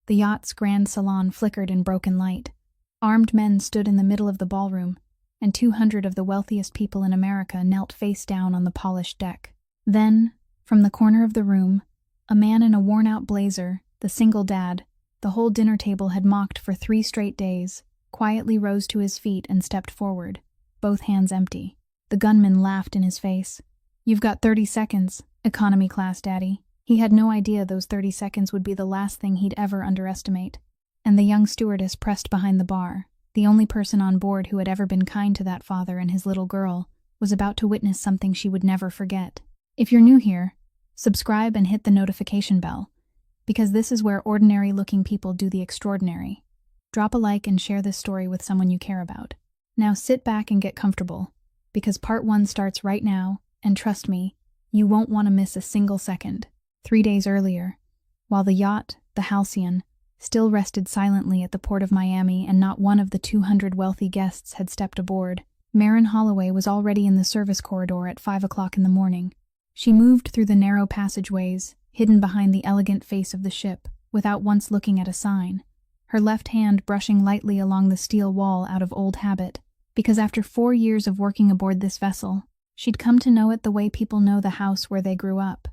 The yacht's grand salon flickered in broken light. Armed men stood in the middle of the ballroom, and 200 of the wealthiest people in America knelt face down on the polished deck. Then, from the corner of the room, a man in a worn-out blazer, the single dad, the whole dinner table had mocked for 3 straight days, quietly rose to his feet and stepped forward, both hands empty. The gunman laughed in his face. "You've got 30 seconds, economy class daddy." He had no idea those 30 seconds would be the last thing he'd ever underestimate. And the young stewardess pressed behind the bar, the only person on board who had ever been kind to that father and his little girl, was about to witness something she would never forget. If you're new here, subscribe and hit the notification bell, because this is where ordinary-looking people do the extraordinary. Drop a like and share this story with someone you care about. Now sit back and get comfortable, because part 1 starts right now, and trust me, you won't want to miss a single second. 3 days earlier, while the yacht, the Halcyon, still rested silently at the port of Miami and not one of the 200 wealthy guests had stepped aboard, Maren Holloway was already in the service corridor at 5 o'clock in the morning. She moved through the narrow passageways, hidden behind the elegant face of the ship, without once looking at a sign, her left hand brushing lightly along the steel wall out of old habit, because after 4 years of working aboard this vessel, she'd come to know it the way people know the house where they grew up.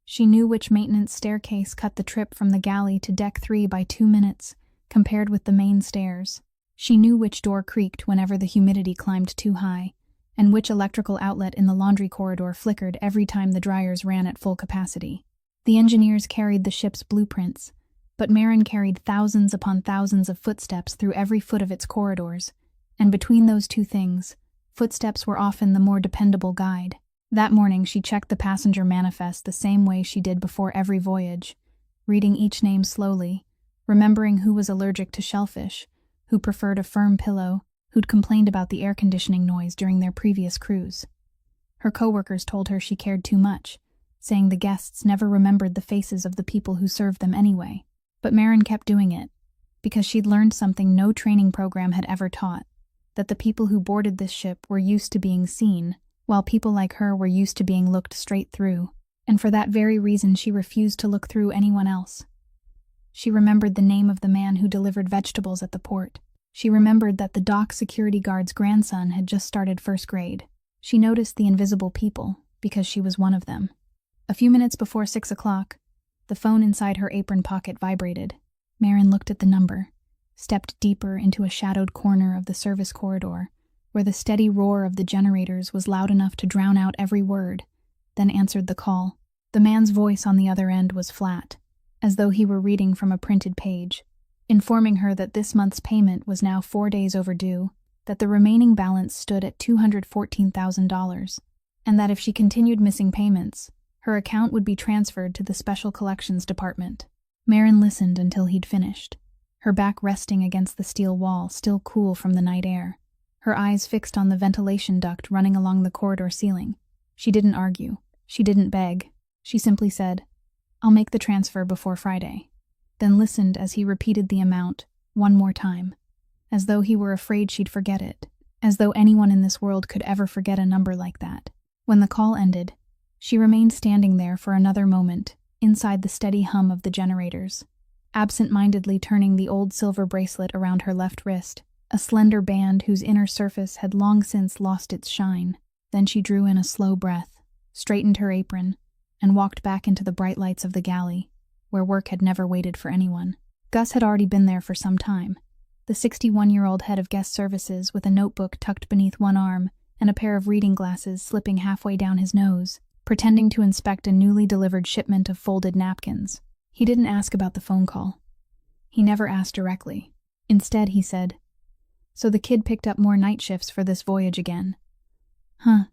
She knew which maintenance staircase cut the trip from the galley to deck 3 by 2 minutes, compared with the main stairs. She knew which door creaked whenever the humidity climbed too high, and which electrical outlet in the laundry corridor flickered every time the dryers ran at full capacity. The engineers carried the ship's blueprints, but Maren carried thousands upon thousands of footsteps through every foot of its corridors, and between those two things, footsteps were often the more dependable guide. That morning she checked the passenger manifest the same way she did before every voyage, reading each name slowly, remembering who was allergic to shellfish, who preferred a firm pillow, who'd complained about the air conditioning noise during their previous cruise. Her coworkers told her she cared too much, saying the guests never remembered the faces of the people who served them anyway. But Maren kept doing it, because she'd learned something no training program had ever taught, that the people who boarded this ship were used to being seen, while people like her were used to being looked straight through, and for that very reason she refused to look through anyone else. She remembered the name of the man who delivered vegetables at the port. She remembered that the dock security guard's grandson had just started first grade. She noticed the invisible people, because she was one of them. A few minutes before 6 o'clock, the phone inside her apron pocket vibrated. Maren looked at the number, stepped deeper into a shadowed corner of the service corridor, where the steady roar of the generators was loud enough to drown out every word, then answered the call. The man's voice on the other end was flat, as though he were reading from a printed page, informing her that this month's payment was now 4 days overdue, that the remaining balance stood at $214,000, and that if she continued missing payments, her account would be transferred to the Special Collections Department. Maren listened until he'd finished, her back resting against the steel wall, still cool from the night air, her eyes fixed on the ventilation duct running along the corridor ceiling. She didn't argue. She didn't beg. She simply said, "I'll make the transfer before Friday," then listened as he repeated the amount one more time, as though he were afraid she'd forget it, as though anyone in this world could ever forget a number like that. When the call ended, she remained standing there for another moment, inside the steady hum of the generators, absent-mindedly turning the old silver bracelet around her left wrist, a slender band whose inner surface had long since lost its shine. Then she drew in a slow breath, straightened her apron, and walked back into the bright lights of the galley, where work had never waited for anyone. Gus had already been there for some time, the 61-year-old head of guest services with a notebook tucked beneath one arm and a pair of reading glasses slipping halfway down his nose, pretending to inspect a newly delivered shipment of folded napkins. He didn't ask about the phone call. He never asked directly. Instead, he said, "So the kid picked up more night shifts for this voyage again." "Huh,"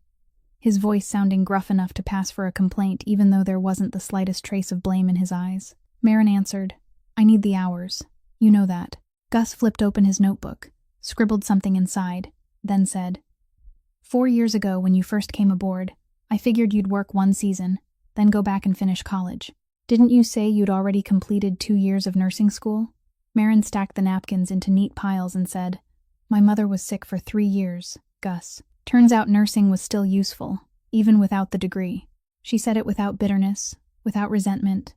his voice sounding gruff enough to pass for a complaint even though there wasn't the slightest trace of blame in his eyes. Maren answered, "I need the hours. You know that." Gus flipped open his notebook, scribbled something inside, then said, 4 years ago when you first came aboard, I figured you'd work 1 season, then go back and finish college. Didn't you say you'd already completed 2 years of nursing school?" Maren stacked the napkins into neat piles and said, "My mother was sick for 3 years, Gus. Turns out nursing was still useful, even without the degree." She said it without bitterness, without resentment,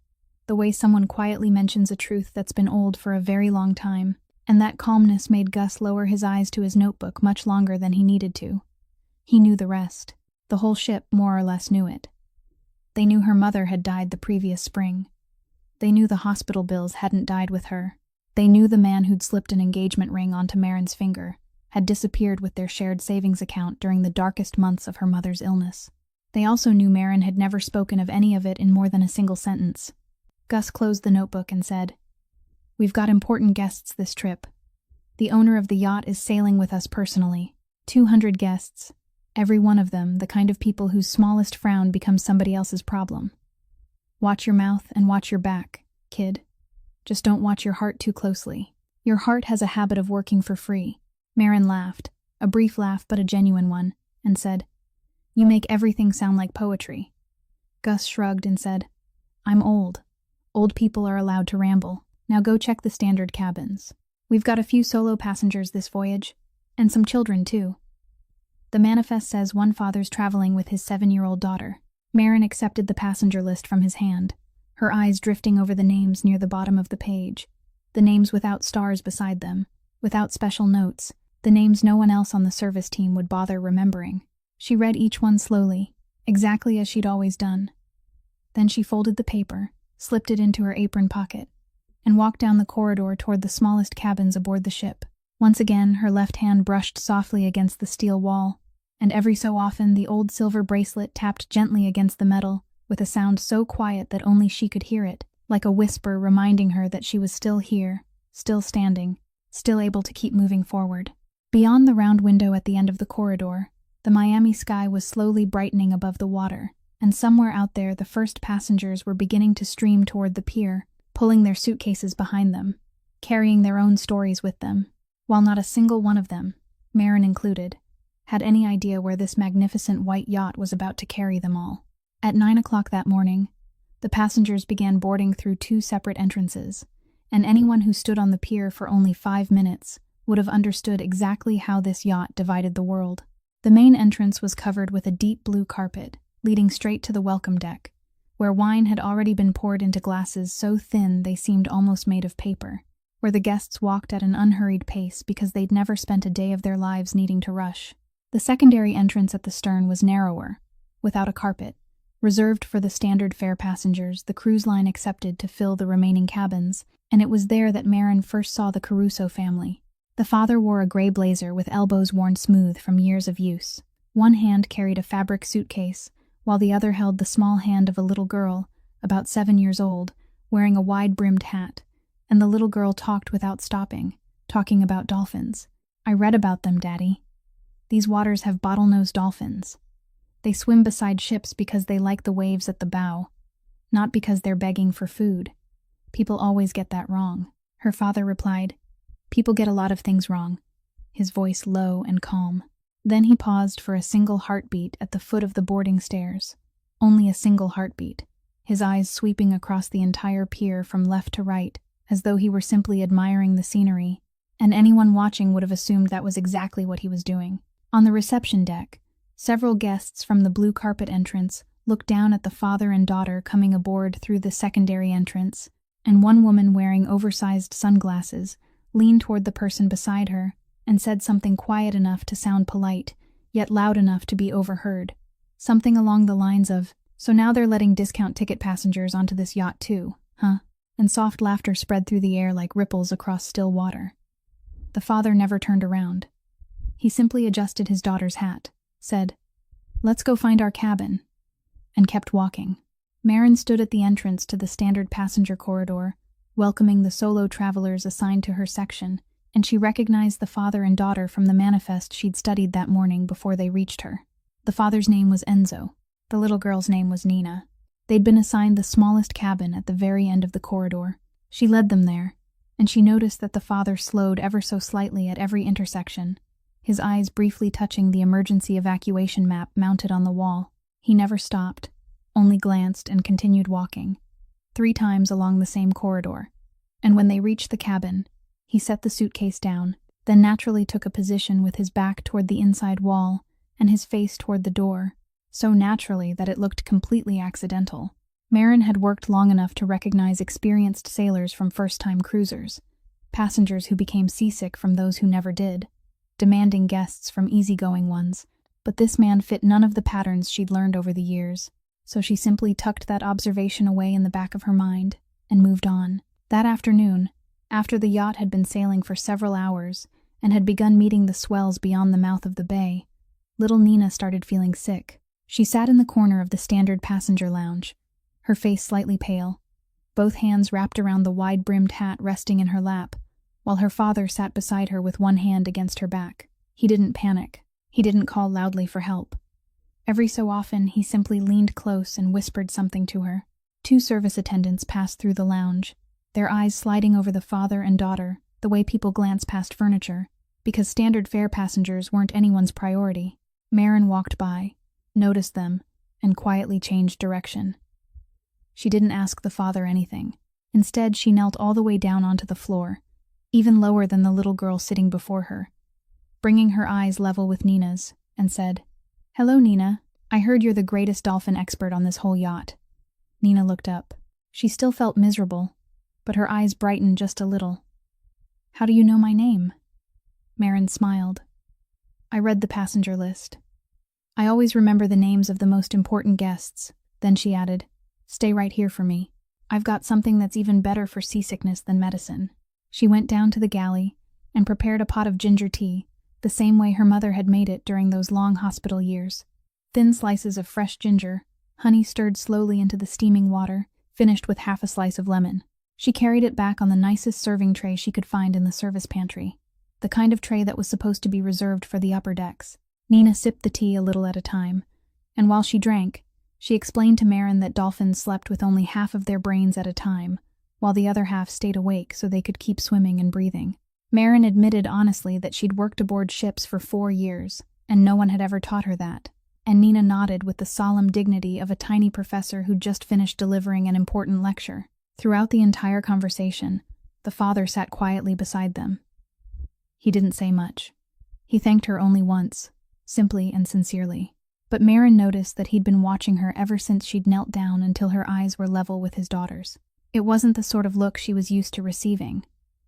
the way someone quietly mentions a truth that's been old for a very long time, and that calmness made Gus lower his eyes to his notebook much longer than he needed to. He knew the rest. The whole ship more or less knew it. They knew her mother had died the previous spring. They knew the hospital bills hadn't died with her. They knew the man who'd slipped an engagement ring onto Marin's finger had disappeared with their shared savings account during the darkest months of her mother's illness. They also knew Marin had never spoken of any of it in more than a single sentence. Gus closed the notebook and said, "We've got important guests this trip. The owner of the yacht is sailing with us personally. 200 guests. Every one of them the kind of people whose smallest frown becomes somebody else's problem. Watch your mouth and watch your back, kid. Just don't watch your heart too closely. Your heart has a habit of working for free." Marin laughed, a brief laugh but a genuine one, and said, "You make everything sound like poetry." Gus shrugged and said, "I'm old. Old people are allowed to ramble. Now go check the standard cabins. We've got a few solo passengers this voyage, and some children too. The manifest says one father's traveling with his 7-year-old daughter." Marin accepted the passenger list from his hand, her eyes drifting over the names near the bottom of the page, the names without stars beside them, without special notes, the names no one else on the service team would bother remembering. She read each one slowly, exactly as she'd always done. Then she folded the paper, slipped it into her apron pocket, and walked down the corridor toward the smallest cabins aboard the ship. Once again, her left hand brushed softly against the steel wall, and every so often the old silver bracelet tapped gently against the metal, with a sound so quiet that only she could hear it, like a whisper reminding her that she was still here, still standing, still able to keep moving forward. Beyond the round window at the end of the corridor, the Miami sky was slowly brightening above the water, and somewhere out there the first passengers were beginning to stream toward the pier, pulling their suitcases behind them, carrying their own stories with them, while not a single one of them, Marin included, had any idea where this magnificent white yacht was about to carry them all. At 9 o'clock that morning, the passengers began boarding through 2 separate entrances, and anyone who stood on the pier for only 5 minutes would have understood exactly how this yacht divided the world. The main entrance was covered with a deep blue carpet, leading straight to the welcome deck, where wine had already been poured into glasses so thin they seemed almost made of paper, where the guests walked at an unhurried pace because they'd never spent a day of their lives needing to rush. The secondary entrance at the stern was narrower, without a carpet, reserved for the standard fare passengers the cruise line accepted to fill the remaining cabins, and it was there that Marin first saw the Caruso family. The father wore a gray blazer with elbows worn smooth from years of use. One hand carried a fabric suitcase, while the other held the small hand of a little girl, about 7 years old, wearing a wide-brimmed hat, and the little girl talked without stopping, talking about dolphins. "I read about them, Daddy. These waters have bottlenose dolphins. They swim beside ships because they like the waves at the bow, not because they're begging for food. People always get that wrong." Her father replied, "People get a lot of things wrong," his voice low and calm. Then he paused for a single heartbeat at the foot of the boarding stairs. Only a single heartbeat, his eyes sweeping across the entire pier from left to right, as though he were simply admiring the scenery, and anyone watching would have assumed that was exactly what he was doing. On the reception deck, several guests from the blue carpet entrance looked down at the father and daughter coming aboard through the secondary entrance, and one woman wearing oversized sunglasses leaned toward the person beside her and said something quiet enough to sound polite, yet loud enough to be overheard. Something along the lines of, "So now they're letting discount ticket passengers onto this yacht too, huh?" And soft laughter spread through the air like ripples across still water. The father never turned around. He simply adjusted his daughter's hat, said, "Let's go find our cabin," and kept walking. Marin stood at the entrance to the standard passenger corridor, welcoming the solo travelers assigned to her section, and she recognized the father and daughter from the manifest she'd studied that morning before they reached her. The father's name was Enzo. The little girl's name was Nina. They'd been assigned the smallest cabin at the very end of the corridor. She led them there, and she noticed that the father slowed ever so slightly at every intersection, his eyes briefly touching the emergency evacuation map mounted on the wall. He never stopped, only glanced and continued walking, 3 times along the same corridor, and when they reached the cabin, he set the suitcase down, then naturally took a position with his back toward the inside wall and his face toward the door, so naturally that it looked completely accidental. Marin had worked long enough to recognize experienced sailors from first-time cruisers, passengers who became seasick from those who never did, demanding guests from easygoing ones, but this man fit none of the patterns she'd learned over the years, so she simply tucked that observation away in the back of her mind and moved on. That afternoon, after the yacht had been sailing for several hours and had begun meeting the swells beyond the mouth of the bay, little Nina started feeling sick. She sat in the corner of the standard passenger lounge, her face slightly pale, both hands wrapped around the wide-brimmed hat resting in her lap, while her father sat beside her with one hand against her back. He didn't panic. He didn't call loudly for help. Every so often, he simply leaned close and whispered something to her. 2 service attendants passed through the lounge, their eyes sliding over the father and daughter, the way people glance past furniture, because standard fare passengers weren't anyone's priority. Marin walked by, noticed them, and quietly changed direction. She didn't ask the father anything. Instead, she knelt all the way down onto the floor, even lower than the little girl sitting before her, bringing her eyes level with Nina's, and said, "Hello, Nina. I heard you're the greatest dolphin expert on this whole yacht." Nina looked up. She still felt miserable, but her eyes brightened just a little. "How do you know my name?" Marin smiled. "I read the passenger list. I always remember the names of the most important guests." Then she added, "Stay right here for me. I've got something that's even better for seasickness than medicine." She went down to the galley and prepared a pot of ginger tea, the same way her mother had made it during those long hospital years. Thin slices of fresh ginger, honey stirred slowly into the steaming water, finished with half a slice of lemon. She carried it back on the nicest serving tray she could find in the service pantry, the kind of tray that was supposed to be reserved for the upper decks. Nina sipped the tea a little at a time, and while she drank, she explained to Marin that dolphins slept with only half of their brains at a time, while the other half stayed awake so they could keep swimming and breathing. Marin admitted honestly that she'd worked aboard ships for 4 years, and no one had ever taught her that, and Nina nodded with the solemn dignity of a tiny professor who'd just finished delivering an important lecture. Throughout the entire conversation, the father sat quietly beside them. He didn't say much. He thanked her only once, simply and sincerely. But Marin noticed that he'd been watching her ever since she'd knelt down until her eyes were level with his daughter's. It wasn't the sort of look she was used to receiving,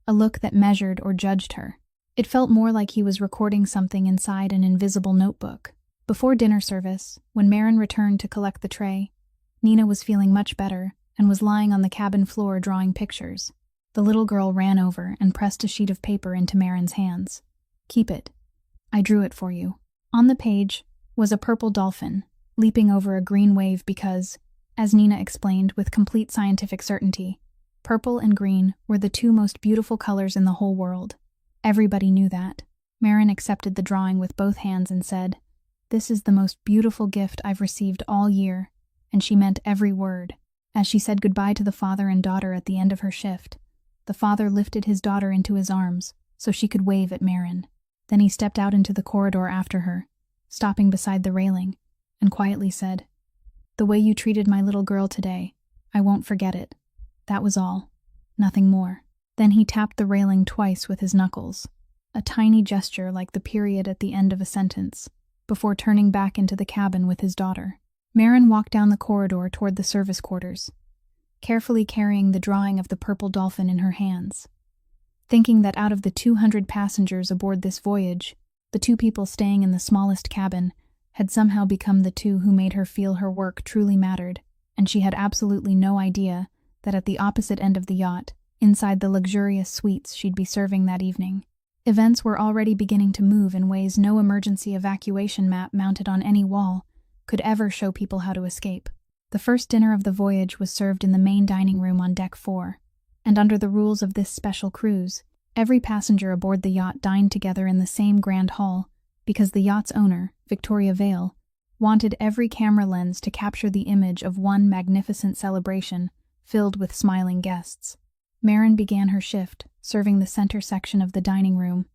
a look that measured or judged her. It felt more like he was recording something inside an invisible notebook. Before dinner service, when Marin returned to collect the tray, Nina was feeling much better and was lying on the cabin floor drawing pictures. The little girl ran over and pressed a sheet of paper into Marin's hands. "Keep it. I drew it for you." On the page was a purple dolphin, leaping over a green wave because, as Nina explained with complete scientific certainty, purple and green were the 2 most beautiful colors in the whole world. Everybody knew that. Marin accepted the drawing with both hands and said, "This is the most beautiful gift I've received all year," and she meant every word. As she said goodbye to the father and daughter at the end of her shift, the father lifted his daughter into his arms so she could wave at Marin. Then he stepped out into the corridor after her, stopping beside the railing, and quietly said, "The way you treated my little girl today, I won't forget it. That was all. Nothing more." Then he tapped the railing twice with his knuckles, a tiny gesture like the period at the end of a sentence, before turning back into the cabin with his daughter. Marin walked down the corridor toward the service quarters, carefully carrying the drawing of the purple dolphin in her hands, thinking that out of the 200 passengers aboard this voyage, the 2 people staying in the smallest cabin had somehow become the 2 who made her feel her work truly mattered, and she had absolutely no idea that at the opposite end of the yacht, inside the luxurious suites she'd be serving that evening, events were already beginning to move in ways no emergency evacuation map mounted on any wall could ever show people how to escape. The first dinner of the voyage was served in the main dining room on Deck 4, and under the rules of this special cruise, every passenger aboard the yacht dined together in the same grand hall because the yacht's owner, Victoria Vale, wanted every camera lens to capture the image of one magnificent celebration filled with smiling guests. Marin began her shift, serving the center section of the dining room,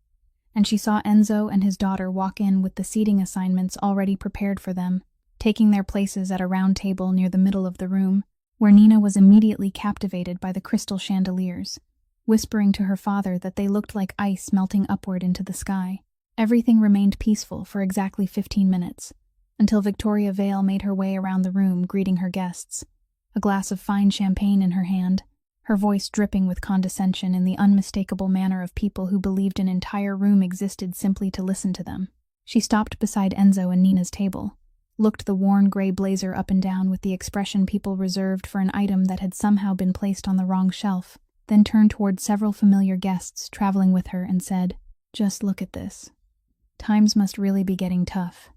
and she saw Enzo and his daughter walk in with the seating assignments already prepared for them, taking their places at a round table near the middle of the room, where Nina was immediately captivated by the crystal chandeliers, whispering to her father that they looked like ice melting upward into the sky. Everything remained peaceful for exactly 15 minutes, until Victoria Vale made her way around the room greeting her guests, a glass of fine champagne in her hand, her voice dripping with condescension in the unmistakable manner of people who believed an entire room existed simply to listen to them. She stopped beside Enzo and Nina's table, looked the worn gray blazer up and down with the expression people reserved for an item that had somehow been placed on the wrong shelf, then turned toward several familiar guests traveling with her and said, "Just look at this. Times must really be getting tough.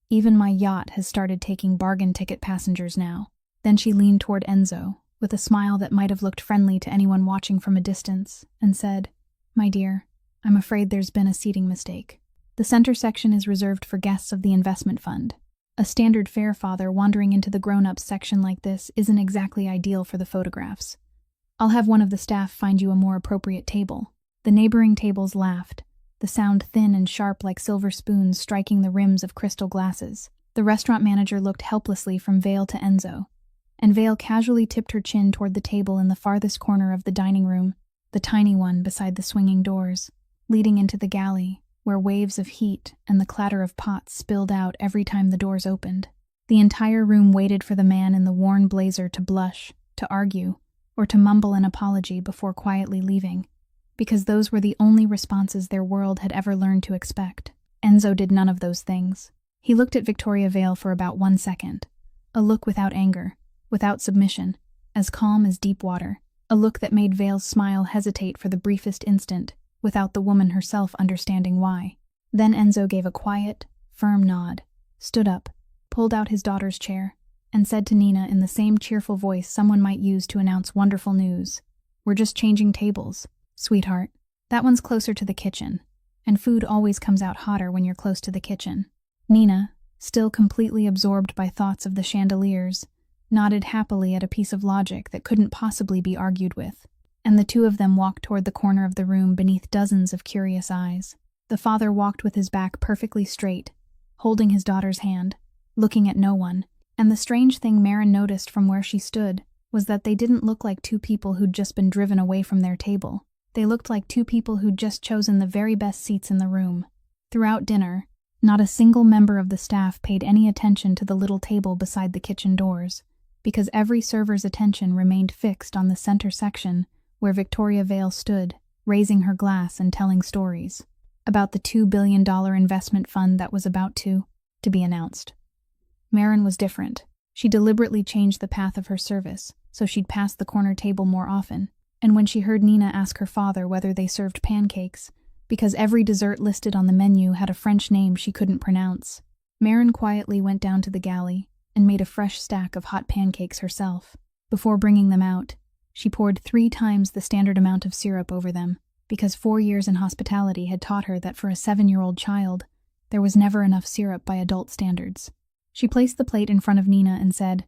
Even my yacht has started taking bargain ticket passengers now." Then she leaned toward Enzo, with a smile that might have looked friendly to anyone watching from a distance, and said, "My dear, I'm afraid there's been a seating mistake. The center section is reserved for guests of the investment fund. A standard fare father wandering into the grown-ups section like this isn't exactly ideal for the photographs. I'll have one of the staff find you a more appropriate table." The neighboring tables laughed, the sound thin and sharp like silver spoons striking the rims of crystal glasses. The restaurant manager looked helplessly from Vale to Enzo, and Vale casually tipped her chin toward the table in the farthest corner of the dining room, the tiny one beside the swinging doors, leading into the galley, where waves of heat and the clatter of pots spilled out every time the doors opened. The entire room waited for the man in the worn blazer to blush, to argue, or to mumble an apology before quietly leaving, because those were the only responses their world had ever learned to expect. Enzo did none of those things. He looked at Victoria Vale for about 1 second, a look without anger, without submission, as calm as deep water, a look that made Vale's smile hesitate for the briefest instant, without the woman herself understanding why. Then Enzo gave a quiet, firm nod, stood up, pulled out his daughter's chair, and said to Nina in the same cheerful voice someone might use to announce wonderful news, "We're just changing tables, sweetheart. That one's closer to the kitchen, and food always comes out hotter when you're close to the kitchen." Nina, still completely absorbed by thoughts of the chandeliers, nodded happily at a piece of logic that couldn't possibly be argued with, and the two of them walked toward the corner of the room beneath dozens of curious eyes. The father walked with his back perfectly straight, holding his daughter's hand, looking at no one, and the strange thing Maren noticed from where she stood was that they didn't look like two people who'd just been driven away from their table. They looked like two people who'd just chosen the very best seats in the room. Throughout dinner, not a single member of the staff paid any attention to the little table beside the kitchen doors, because every server's attention remained fixed on the center section where Victoria Vale stood, raising her glass and telling stories about the $2 billion investment fund that was about to be announced. Maren was different. She deliberately changed the path of her service so she'd pass the corner table more often, and when she heard Nina ask her father whether they served pancakes, because every dessert listed on the menu had a French name she couldn't pronounce, Maren quietly went down to the galley and made a fresh stack of hot pancakes herself. Before bringing them out, she poured 3 times the standard amount of syrup over them, because 4 years in hospitality had taught her that for a 7-year-old child, there was never enough syrup by adult standards. She placed the plate in front of Nina and said,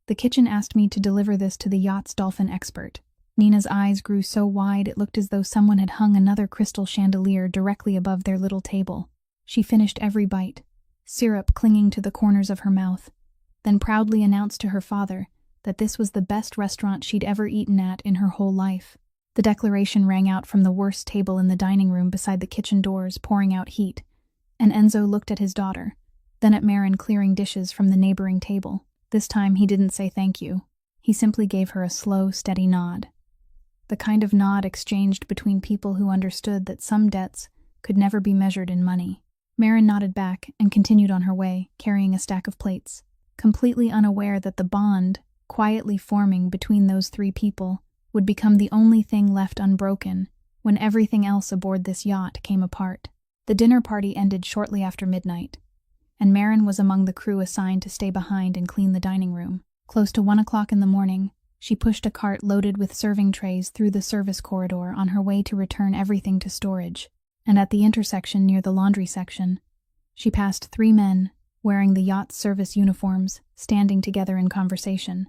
"The kitchen asked me to deliver this to the yacht's dolphin expert." Nina's eyes grew so wide it looked as though someone had hung another crystal chandelier directly above their little table. She finished every bite, syrup clinging to the corners of her mouth, then proudly announced to her father that this was the best restaurant she'd ever eaten at in her whole life. The declaration rang out from the worst table in the dining room beside the kitchen doors, pouring out heat, and Enzo looked at his daughter, then at Maren clearing dishes from the neighboring table. This time he didn't say thank you. He simply gave her a slow, steady nod. The kind of nod exchanged between people who understood that some debts could never be measured in money. Maren nodded back and continued on her way, carrying a stack of plates, completely unaware that the bond, quietly forming between those 3 people, would become the only thing left unbroken when everything else aboard this yacht came apart. The dinner party ended shortly after midnight, and Maren was among the crew assigned to stay behind and clean the dining room. Close to 1 o'clock in the morning, she pushed a cart loaded with serving trays through the service corridor on her way to return everything to storage, and at the intersection near the laundry section, she passed 3 men, wearing the yacht's service uniforms, standing together in conversation.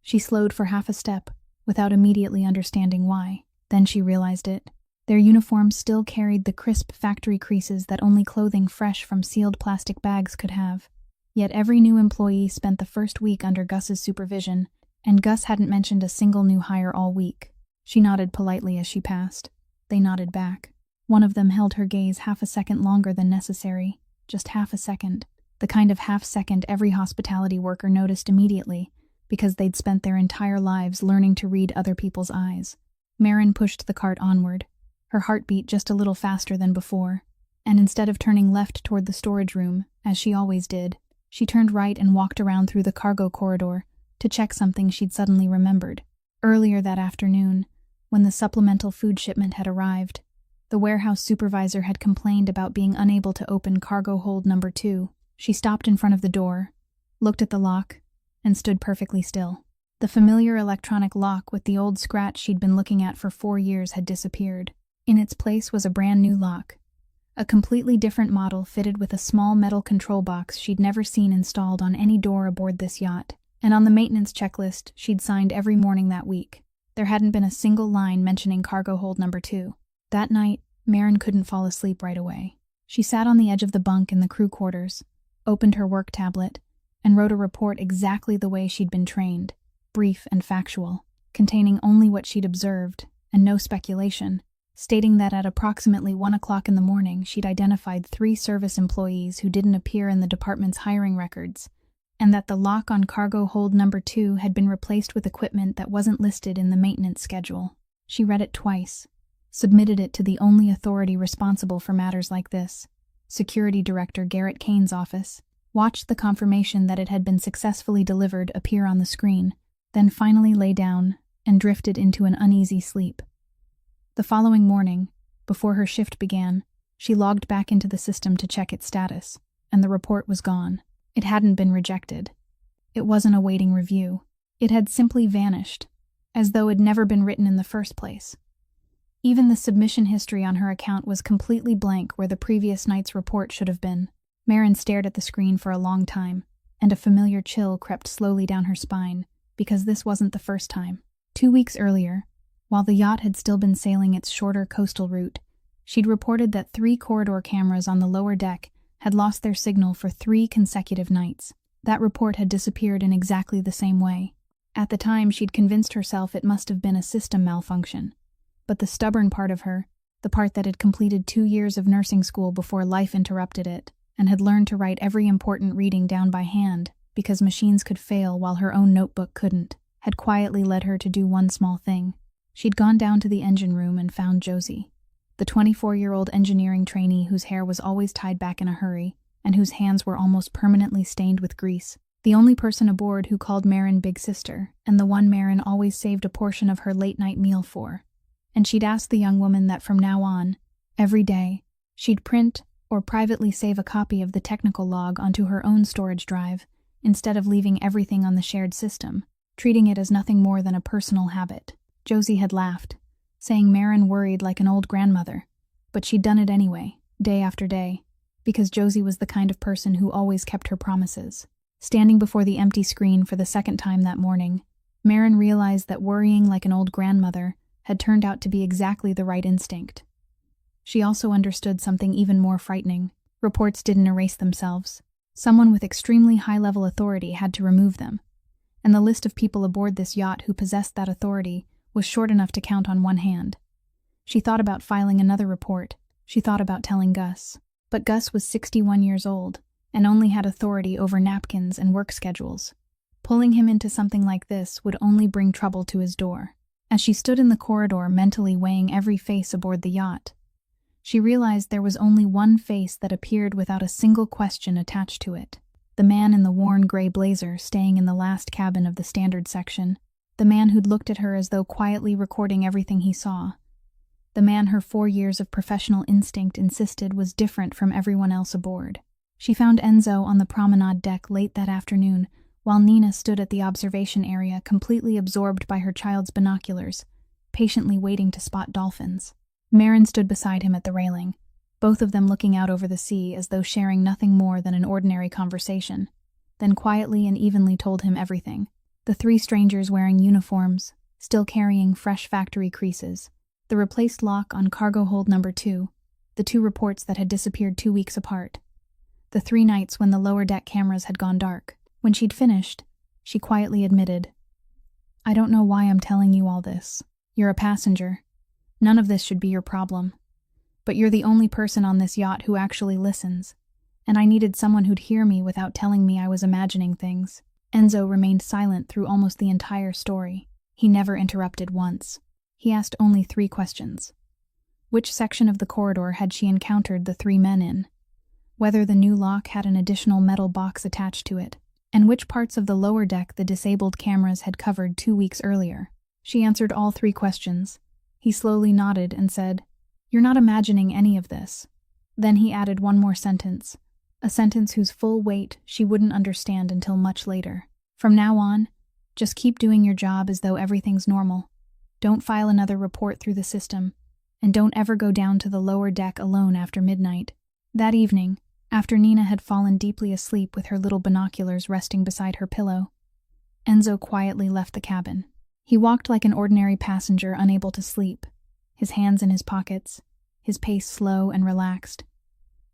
She slowed for half a step, without immediately understanding why. Then she realized it. Their uniforms still carried the crisp factory creases that only clothing fresh from sealed plastic bags could have. Yet every new employee spent the first week under Gus's supervision, and Gus hadn't mentioned a single new hire all week. She nodded politely as she passed. They nodded back. One of them held her gaze half a second longer than necessary, just half a second, the kind of half second every hospitality worker noticed immediately, because they'd spent their entire lives learning to read other people's eyes. Marin pushed the cart onward, her heartbeat just a little faster than before, and instead of turning left toward the storage room, as she always did, she turned right and walked around through the cargo corridor to check something she'd suddenly remembered. Earlier that afternoon, when the supplemental food shipment had arrived, the warehouse supervisor had complained about being unable to open cargo hold number 2. She stopped in front of the door, looked at the lock, and stood perfectly still. The familiar electronic lock with the old scratch she'd been looking at for 4 years had disappeared. In its place was a brand new lock, a completely different model fitted with a small metal control box she'd never seen installed on any door aboard this yacht, and on the maintenance checklist she'd signed every morning that week. There hadn't been a single line mentioning cargo hold number 2. That night, Marin couldn't fall asleep right away. She sat on the edge of the bunk in the crew quarters, opened her work tablet, and wrote a report exactly the way she'd been trained, brief and factual, containing only what she'd observed, and no speculation, stating that at approximately 1 o'clock in the morning she'd identified 3 service employees who didn't appear in the department's hiring records, and that the lock on cargo hold number 2 had been replaced with equipment that wasn't listed in the maintenance schedule. She read it twice, submitted it to the only authority responsible for matters like this, Security Director Garrett Kane's office, watched the confirmation that it had been successfully delivered appear on the screen, then finally lay down and drifted into an uneasy sleep. The following morning, before her shift began, she logged back into the system to check its status, and the report was gone. It hadn't been rejected. It wasn't awaiting review. It had simply vanished, as though it'd never been written in the first place. Even the submission history on her account was completely blank where the previous night's report should have been. Marin stared at the screen for a long time, and a familiar chill crept slowly down her spine, because this wasn't the first time. 2 weeks earlier, while the yacht had still been sailing its shorter coastal route, she'd reported that 3 corridor cameras on the lower deck had lost their signal for 3 consecutive nights. That report had disappeared in exactly the same way. At the time, she'd convinced herself it must have been a system malfunction. But the stubborn part of her, the part that had completed 2 years of nursing school before life interrupted it, and had learned to write every important reading down by hand because machines could fail while her own notebook couldn't, had quietly led her to do one small thing. She'd gone down to the engine room and found Josie, the 24-year-old engineering trainee whose hair was always tied back in a hurry and whose hands were almost permanently stained with grease, the only person aboard who called Marin Big Sister, and the one Marin always saved a portion of her late-night meal for. And she'd asked the young woman that from now on, every day, she'd print or privately save a copy of the technical log onto her own storage drive, instead of leaving everything on the shared system, treating it as nothing more than a personal habit. Josie had laughed, saying Marin worried like an old grandmother, but she'd done it anyway, day after day, because Josie was the kind of person who always kept her promises. Standing before the empty screen for the second time that morning, Marin realized that worrying like an old grandmother had turned out to be exactly the right instinct. She also understood something even more frightening. Reports didn't erase themselves. Someone with extremely high-level authority had to remove them, and the list of people aboard this yacht who possessed that authority was short enough to count on one hand. She thought about filing another report. She thought about telling Gus. But Gus was 61 years old, and only had authority over napkins and work schedules. Pulling him into something like this would only bring trouble to his door. As she stood in the corridor mentally weighing every face aboard the yacht, she realized there was only one face that appeared without a single question attached to it. The man in the worn gray blazer staying in the last cabin of the standard section. The man who'd looked at her as though quietly recording everything he saw. The man her 4 years of professional instinct insisted was different from everyone else aboard. She found Enzo on the promenade deck late that afternoon, while Nina stood at the observation area completely absorbed by her child's binoculars, patiently waiting to spot dolphins. Marin stood beside him at the railing, both of them looking out over the sea as though sharing nothing more than an ordinary conversation, then quietly and evenly told him everything. The 3 strangers wearing uniforms, still carrying fresh factory creases, the replaced lock on cargo hold number 2, the 2 reports that had disappeared 2 weeks apart, the 3 nights when the lower deck cameras had gone dark. When she'd finished, she quietly admitted, "I don't know why I'm telling you all this. You're a passenger. None of this should be your problem. But you're the only person on this yacht who actually listens, and I needed someone who'd hear me without telling me I was imagining things." Enzo remained silent through almost the entire story. He never interrupted once. He asked only 3 questions. Which section of the corridor had she encountered the 3 men in? Whether the new lock had an additional metal box attached to it, and which parts of the lower deck the disabled cameras had covered 2 weeks earlier. She answered all 3 questions. He slowly nodded and said, "You're not imagining any of this." Then he added one more sentence, a sentence whose full weight she wouldn't understand until much later. "From now on, just keep doing your job as though everything's normal. Don't file another report through the system, and don't ever go down to the lower deck alone after midnight." That evening, after Nina had fallen deeply asleep with her little binoculars resting beside her pillow, Enzo quietly left the cabin. He walked like an ordinary passenger unable to sleep, his hands in his pockets, his pace slow and relaxed.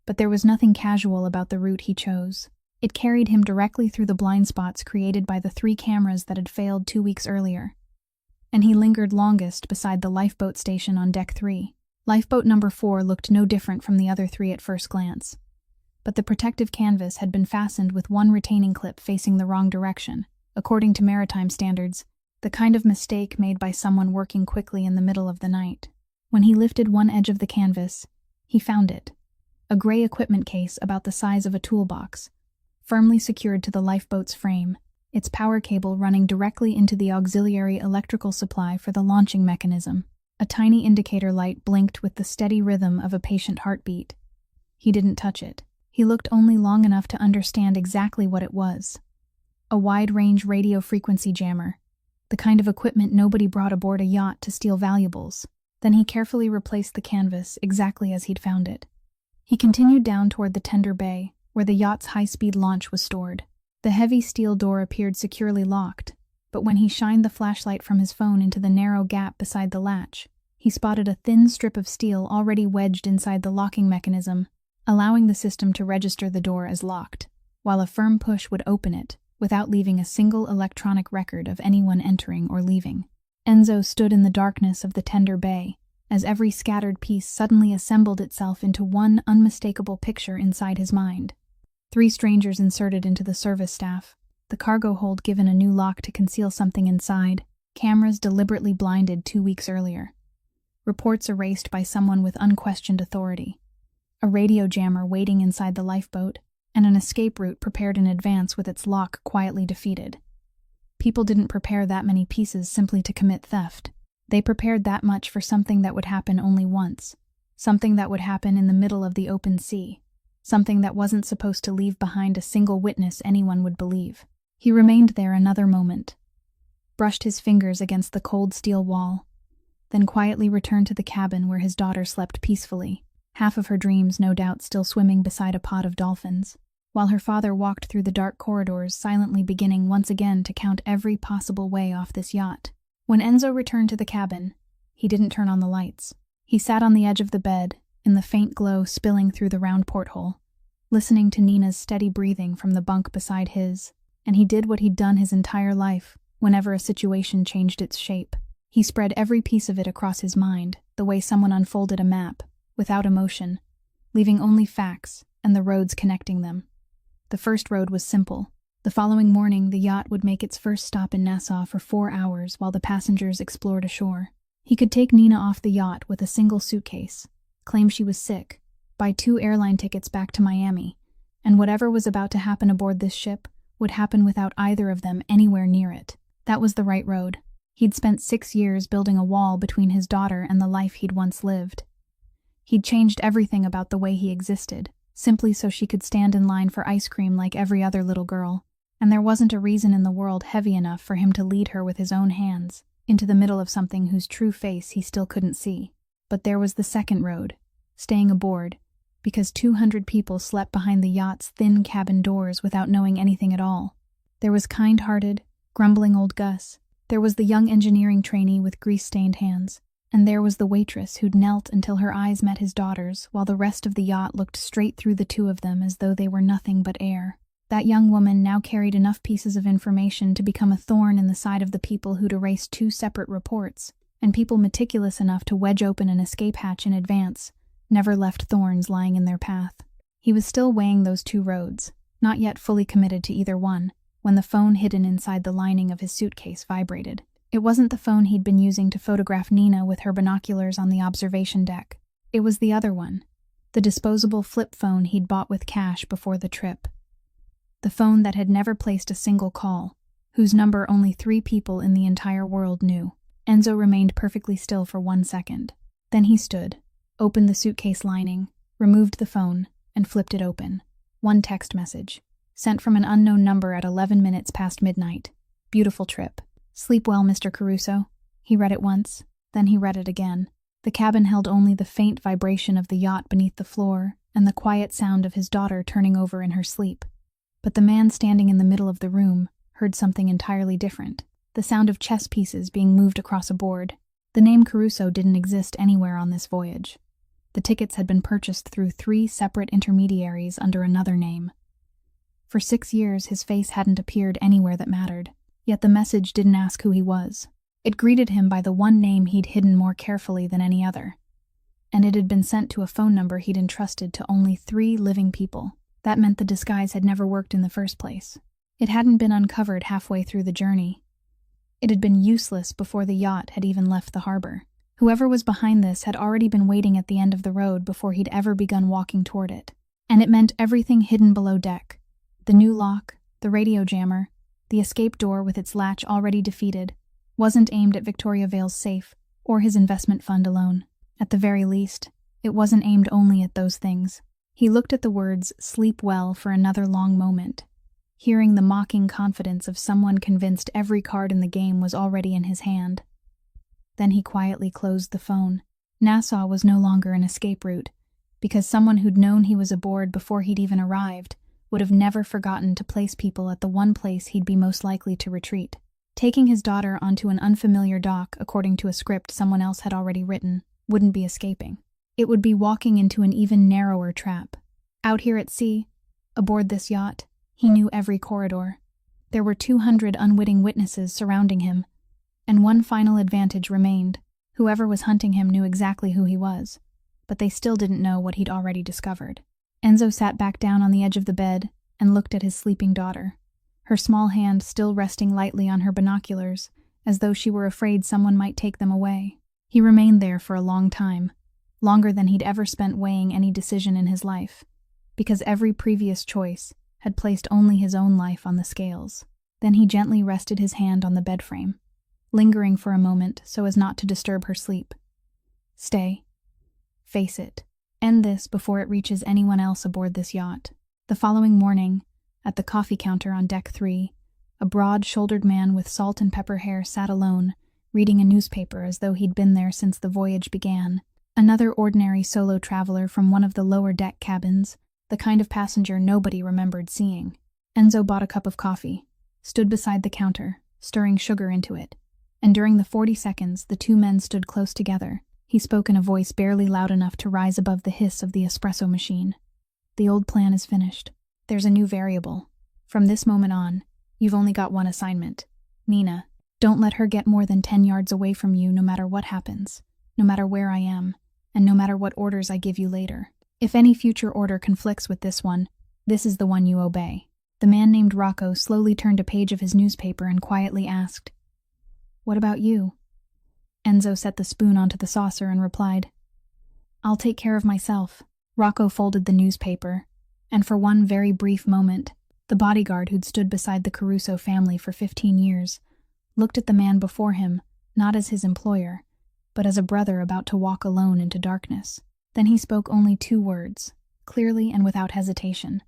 But there was nothing casual about the route he chose. It carried him directly through the blind spots created by the 3 cameras that had failed 2 weeks earlier. And he lingered longest beside the lifeboat station on deck 3. Lifeboat number 4 looked no different from the other 3 at first glance. But the protective canvas had been fastened with one retaining clip facing the wrong direction, according to maritime standards, the kind of mistake made by someone working quickly in the middle of the night. When he lifted one edge of the canvas, he found it, a gray equipment case about the size of a toolbox, firmly secured to the lifeboat's frame, its power cable running directly into the auxiliary electrical supply for the launching mechanism. A tiny indicator light blinked with the steady rhythm of a patient heartbeat. He didn't touch it. He looked only long enough to understand exactly what it was. A wide-range radio frequency jammer, the kind of equipment nobody brought aboard a yacht to steal valuables. Then he carefully replaced the canvas exactly as he'd found it. He continued down toward the tender bay, where the yacht's high-speed launch was stored. The heavy steel door appeared securely locked, but when he shined the flashlight from his phone into the narrow gap beside the latch, he spotted a thin strip of steel already wedged inside the locking mechanism, allowing the system to register the door as locked, while a firm push would open it, without leaving a single electronic record of anyone entering or leaving. Enzo stood in the darkness of the tender bay, as every scattered piece suddenly assembled itself into one unmistakable picture inside his mind. 3 strangers inserted into the service staff, the cargo hold given a new lock to conceal something inside, cameras deliberately blinded 2 weeks earlier, reports erased by someone with unquestioned authority, a radio jammer waiting inside the lifeboat, and an escape route prepared in advance with its lock quietly defeated. People didn't prepare that many pieces simply to commit theft. They prepared that much for something that would happen only once, something that would happen in the middle of the open sea, something that wasn't supposed to leave behind a single witness anyone would believe. He remained there another moment, brushed his fingers against the cold steel wall, then quietly returned to the cabin where his daughter slept peacefully, half of her dreams no doubt still swimming beside a pod of dolphins, while her father walked through the dark corridors silently beginning once again to count every possible way off this yacht. When Enzo returned to the cabin, he didn't turn on the lights. He sat on the edge of the bed, in the faint glow spilling through the round porthole, listening to Nina's steady breathing from the bunk beside his, and he did what he'd done his entire life whenever a situation changed its shape. He spread every piece of it across his mind, the way someone unfolded a map, without emotion, leaving only facts and the roads connecting them. The first road was simple. The following morning, the yacht would make its first stop in Nassau for 4 hours while the passengers explored ashore. He could take Nina off the yacht with a single suitcase, claim she was sick, buy 2 airline tickets back to Miami, and whatever was about to happen aboard this ship would happen without either of them anywhere near it. That was the right road. He'd spent 6 years building a wall between his daughter and the life he'd once lived. He'd changed everything about the way he existed, simply so she could stand in line for ice cream like every other little girl, and there wasn't a reason in the world heavy enough for him to lead her with his own hands into the middle of something whose true face he still couldn't see. But there was the second road, staying aboard, because 200 people slept behind the yacht's thin cabin doors without knowing anything at all. There was kind-hearted, grumbling old Gus. There was the young engineering trainee with grease-stained hands. And there was the waitress who'd knelt until her eyes met his daughter's, while the rest of the yacht looked straight through the two of them as though they were nothing but air. That young woman now carried enough pieces of information to become a thorn in the side of the people who'd erased 2 separate reports, and people meticulous enough to wedge open an escape hatch in advance never left thorns lying in their path. He was still weighing those 2 roads, not yet fully committed to either one, when the phone hidden inside the lining of his suitcase vibrated. It wasn't the phone he'd been using to photograph Nina with her binoculars on the observation deck. It was the other one, the disposable flip phone he'd bought with cash before the trip. The phone that had never placed a single call, whose number only 3 people in the entire world knew. Enzo remained perfectly still for 1 second. Then he stood, opened the suitcase lining, removed the phone, and flipped it open. One text message, sent from an unknown number at 11 minutes past midnight. Beautiful trip. Sleep well, Mr. Caruso. He read it once, then he read it again. The cabin held only the faint vibration of the yacht beneath the floor and the quiet sound of his daughter turning over in her sleep. But the man standing in the middle of the room heard something entirely different. The sound of chess pieces being moved across a board. The name Caruso didn't exist anywhere on this voyage. The tickets had been purchased through 3 separate intermediaries under another name. For 6 years, his face hadn't appeared anywhere that mattered, yet the message didn't ask who he was. It greeted him by the one name he'd hidden more carefully than any other. And it had been sent to a phone number he'd entrusted to only 3 living people. That meant the disguise had never worked in the first place. It hadn't been uncovered halfway through the journey. It had been useless before the yacht had even left the harbor. Whoever was behind this had already been waiting at the end of the road before he'd ever begun walking toward it. And it meant everything hidden below deck. The new lock, the radio jammer, the escape door with its latch already defeated, wasn't aimed at Victoria Vale's safe or his investment fund alone. At the very least, it wasn't aimed only at those things. He looked at the words, "sleep well," for another long moment, hearing the mocking confidence of someone convinced every card in the game was already in his hand. Then he quietly closed the phone. Nassau was no longer an escape route, because someone who'd known he was aboard before he'd even arrived would have never forgotten to place people at the one place he'd be most likely to retreat. Taking his daughter onto an unfamiliar dock, according to a script someone else had already written, wouldn't be escaping. It would be walking into an even narrower trap. Out here at sea, aboard this yacht, he knew every corridor. There were 200 unwitting witnesses surrounding him, and one final advantage remained. Whoever was hunting him knew exactly who he was, but they still didn't know what he'd already discovered. Enzo sat back down on the edge of the bed and looked at his sleeping daughter, her small hand still resting lightly on her binoculars, as though she were afraid someone might take them away. He remained there for a long time, longer than he'd ever spent weighing any decision in his life, because every previous choice had placed only his own life on the scales. Then he gently rested his hand on the bed frame, lingering for a moment so as not to disturb her sleep. Stay. Face it. End this before it reaches anyone else aboard this yacht. The following morning, at the coffee counter on deck 3, a broad-shouldered man with salt and pepper hair sat alone, reading a newspaper as though he'd been there since the voyage began. Another ordinary solo traveler from one of the lower deck cabins, the kind of passenger nobody remembered seeing. Enzo bought a cup of coffee, stood beside the counter, stirring sugar into it, and during the 40 seconds the 2 men stood close together, he spoke in a voice barely loud enough to rise above the hiss of the espresso machine. The old plan is finished. There's a new variable. From this moment on, you've only got one assignment. Nina, don't let her get more than 10 yards away from you no matter what happens, no matter where I am, and no matter what orders I give you later. If any future order conflicts with this one, this is the one you obey. The man named Rocco slowly turned a page of his newspaper and quietly asked, "What about you?" Enzo set the spoon onto the saucer and replied, "I'll take care of myself." Rocco folded the newspaper, and for one very brief moment, the bodyguard who'd stood beside the Caruso family for 15 years looked at the man before him, not as his employer, but as a brother about to walk alone into darkness. Then he spoke only 2 words, clearly and without hesitation.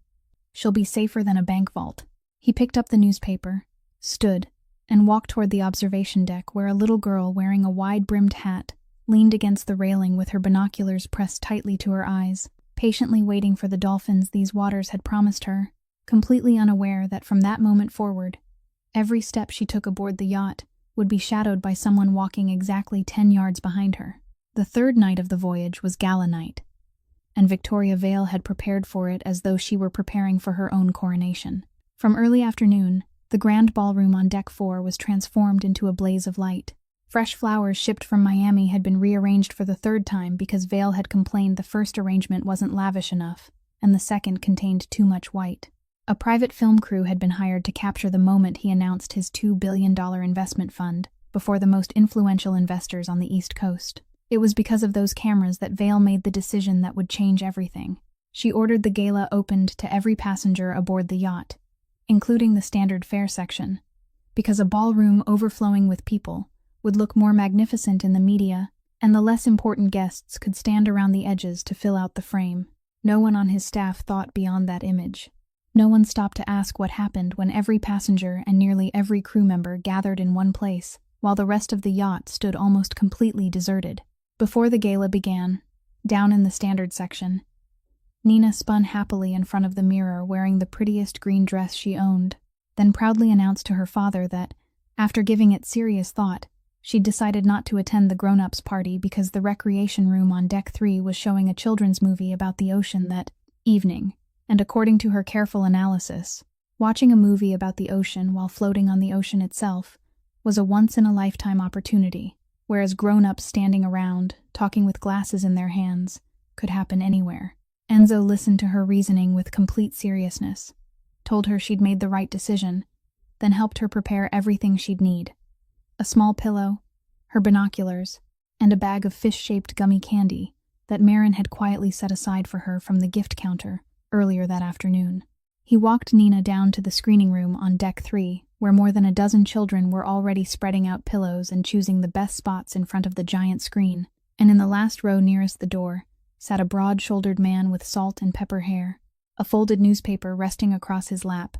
"She'll be safer than a bank vault." He picked up the newspaper, stood, and walked toward the observation deck where a little girl wearing a wide-brimmed hat leaned against the railing with her binoculars pressed tightly to her eyes, patiently waiting for the dolphins these waters had promised her, completely unaware that from that moment forward, every step she took aboard the yacht would be shadowed by someone walking exactly 10 yards behind her. The 3rd night of the voyage was gala night, and Victoria Vale had prepared for it as though she were preparing for her own coronation. From early afternoon, the grand ballroom on deck 4 was transformed into a blaze of light. Fresh flowers shipped from Miami had been rearranged for the 3rd time because Vale had complained the first arrangement wasn't lavish enough, and the second contained too much white. A private film crew had been hired to capture the moment he announced his $2 billion investment fund before the most influential investors on the East Coast. It was because of those cameras that Vale made the decision that would change everything. She ordered the gala opened to every passenger aboard the yacht, including the standard fare section, because a ballroom overflowing with people would look more magnificent in the media, and the less important guests could stand around the edges to fill out the frame. No one on his staff thought beyond that image. No one stopped to ask what happened when every passenger and nearly every crew member gathered in one place, while the rest of the yacht stood almost completely deserted. Before the gala began, down in the standard section, Nina spun happily in front of the mirror wearing the prettiest green dress she owned, then proudly announced to her father that, after giving it serious thought, she'd decided not to attend the grown-ups party because the recreation room on Deck 3 was showing a children's movie about the ocean that evening, and according to her careful analysis, watching a movie about the ocean while floating on the ocean itself was a once-in-a-lifetime opportunity, whereas grown-ups standing around, talking with glasses in their hands, could happen anywhere. Enzo listened to her reasoning with complete seriousness, told her she'd made the right decision, then helped her prepare everything she'd need: a small pillow, her binoculars, and a bag of fish-shaped gummy candy that Marin had quietly set aside for her from the gift counter earlier that afternoon. He walked Nina down to the screening room on Deck 3, where more than a dozen children were already spreading out pillows and choosing the best spots in front of the giant screen, and in the last row nearest the door sat a broad-shouldered man with salt and pepper hair, a folded newspaper resting across his lap,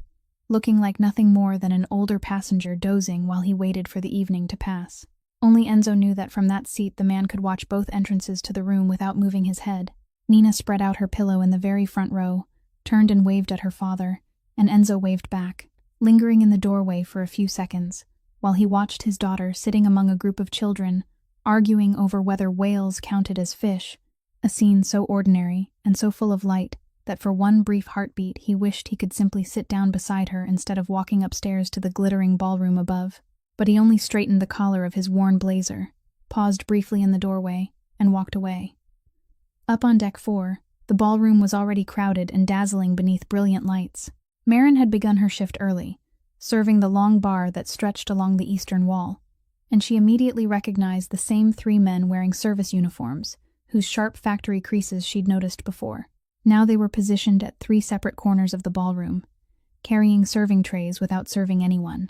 looking like nothing more than an older passenger dozing while he waited for the evening to pass. Only Enzo knew that from that seat the man could watch both entrances to the room without moving his head. Nina spread out her pillow in the very front row, turned and waved at her father, and Enzo waved back, lingering in the doorway for a few seconds, while he watched his daughter sitting among a group of children, arguing over whether whales counted as fish, a scene so ordinary and so full of light that for one brief heartbeat he wished he could simply sit down beside her instead of walking upstairs to the glittering ballroom above. But he only straightened the collar of his worn blazer, paused briefly in the doorway, and walked away. Up on Deck 4, the ballroom was already crowded and dazzling beneath brilliant lights. Marin had begun her shift early, serving the long bar that stretched along the eastern wall, and she immediately recognized the same three men wearing service uniforms, whose sharp factory creases she'd noticed before. Now they were positioned at three separate corners of the ballroom, carrying serving trays without serving anyone,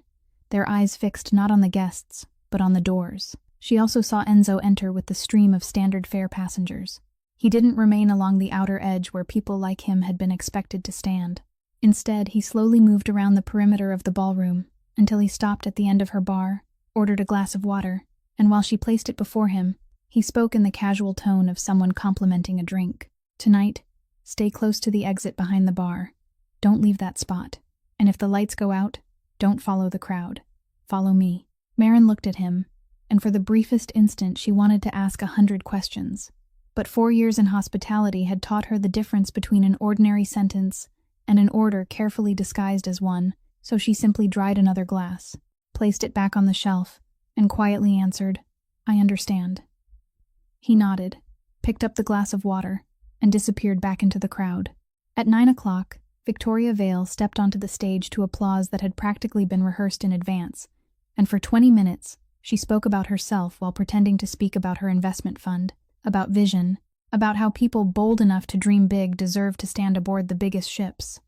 their eyes fixed not on the guests, but on the doors. She also saw Enzo enter with the stream of standard fare passengers. He didn't remain along the outer edge where people like him had been expected to stand. Instead, he slowly moved around the perimeter of the ballroom until he stopped at the end of her bar, ordered a glass of water, and while she placed it before him, he spoke in the casual tone of someone complimenting a drink. "Tonight, stay close to the exit behind the bar. Don't leave that spot. And if the lights go out, don't follow the crowd. Follow me." Marin looked at him, and for the briefest instant she wanted to ask 100 questions. But 4 years in hospitality had taught her the difference between an ordinary sentence and an order carefully disguised as one, so she simply dried another glass, placed it back on the shelf, and quietly answered, "I understand." He nodded, picked up the glass of water, and disappeared back into the crowd. At 9 o'clock, Victoria Vale stepped onto the stage to applause that had practically been rehearsed in advance, and for 20 minutes she spoke about herself while pretending to speak about her investment fund, about vision, about how people bold enough to dream big deserve to stand aboard the biggest ships.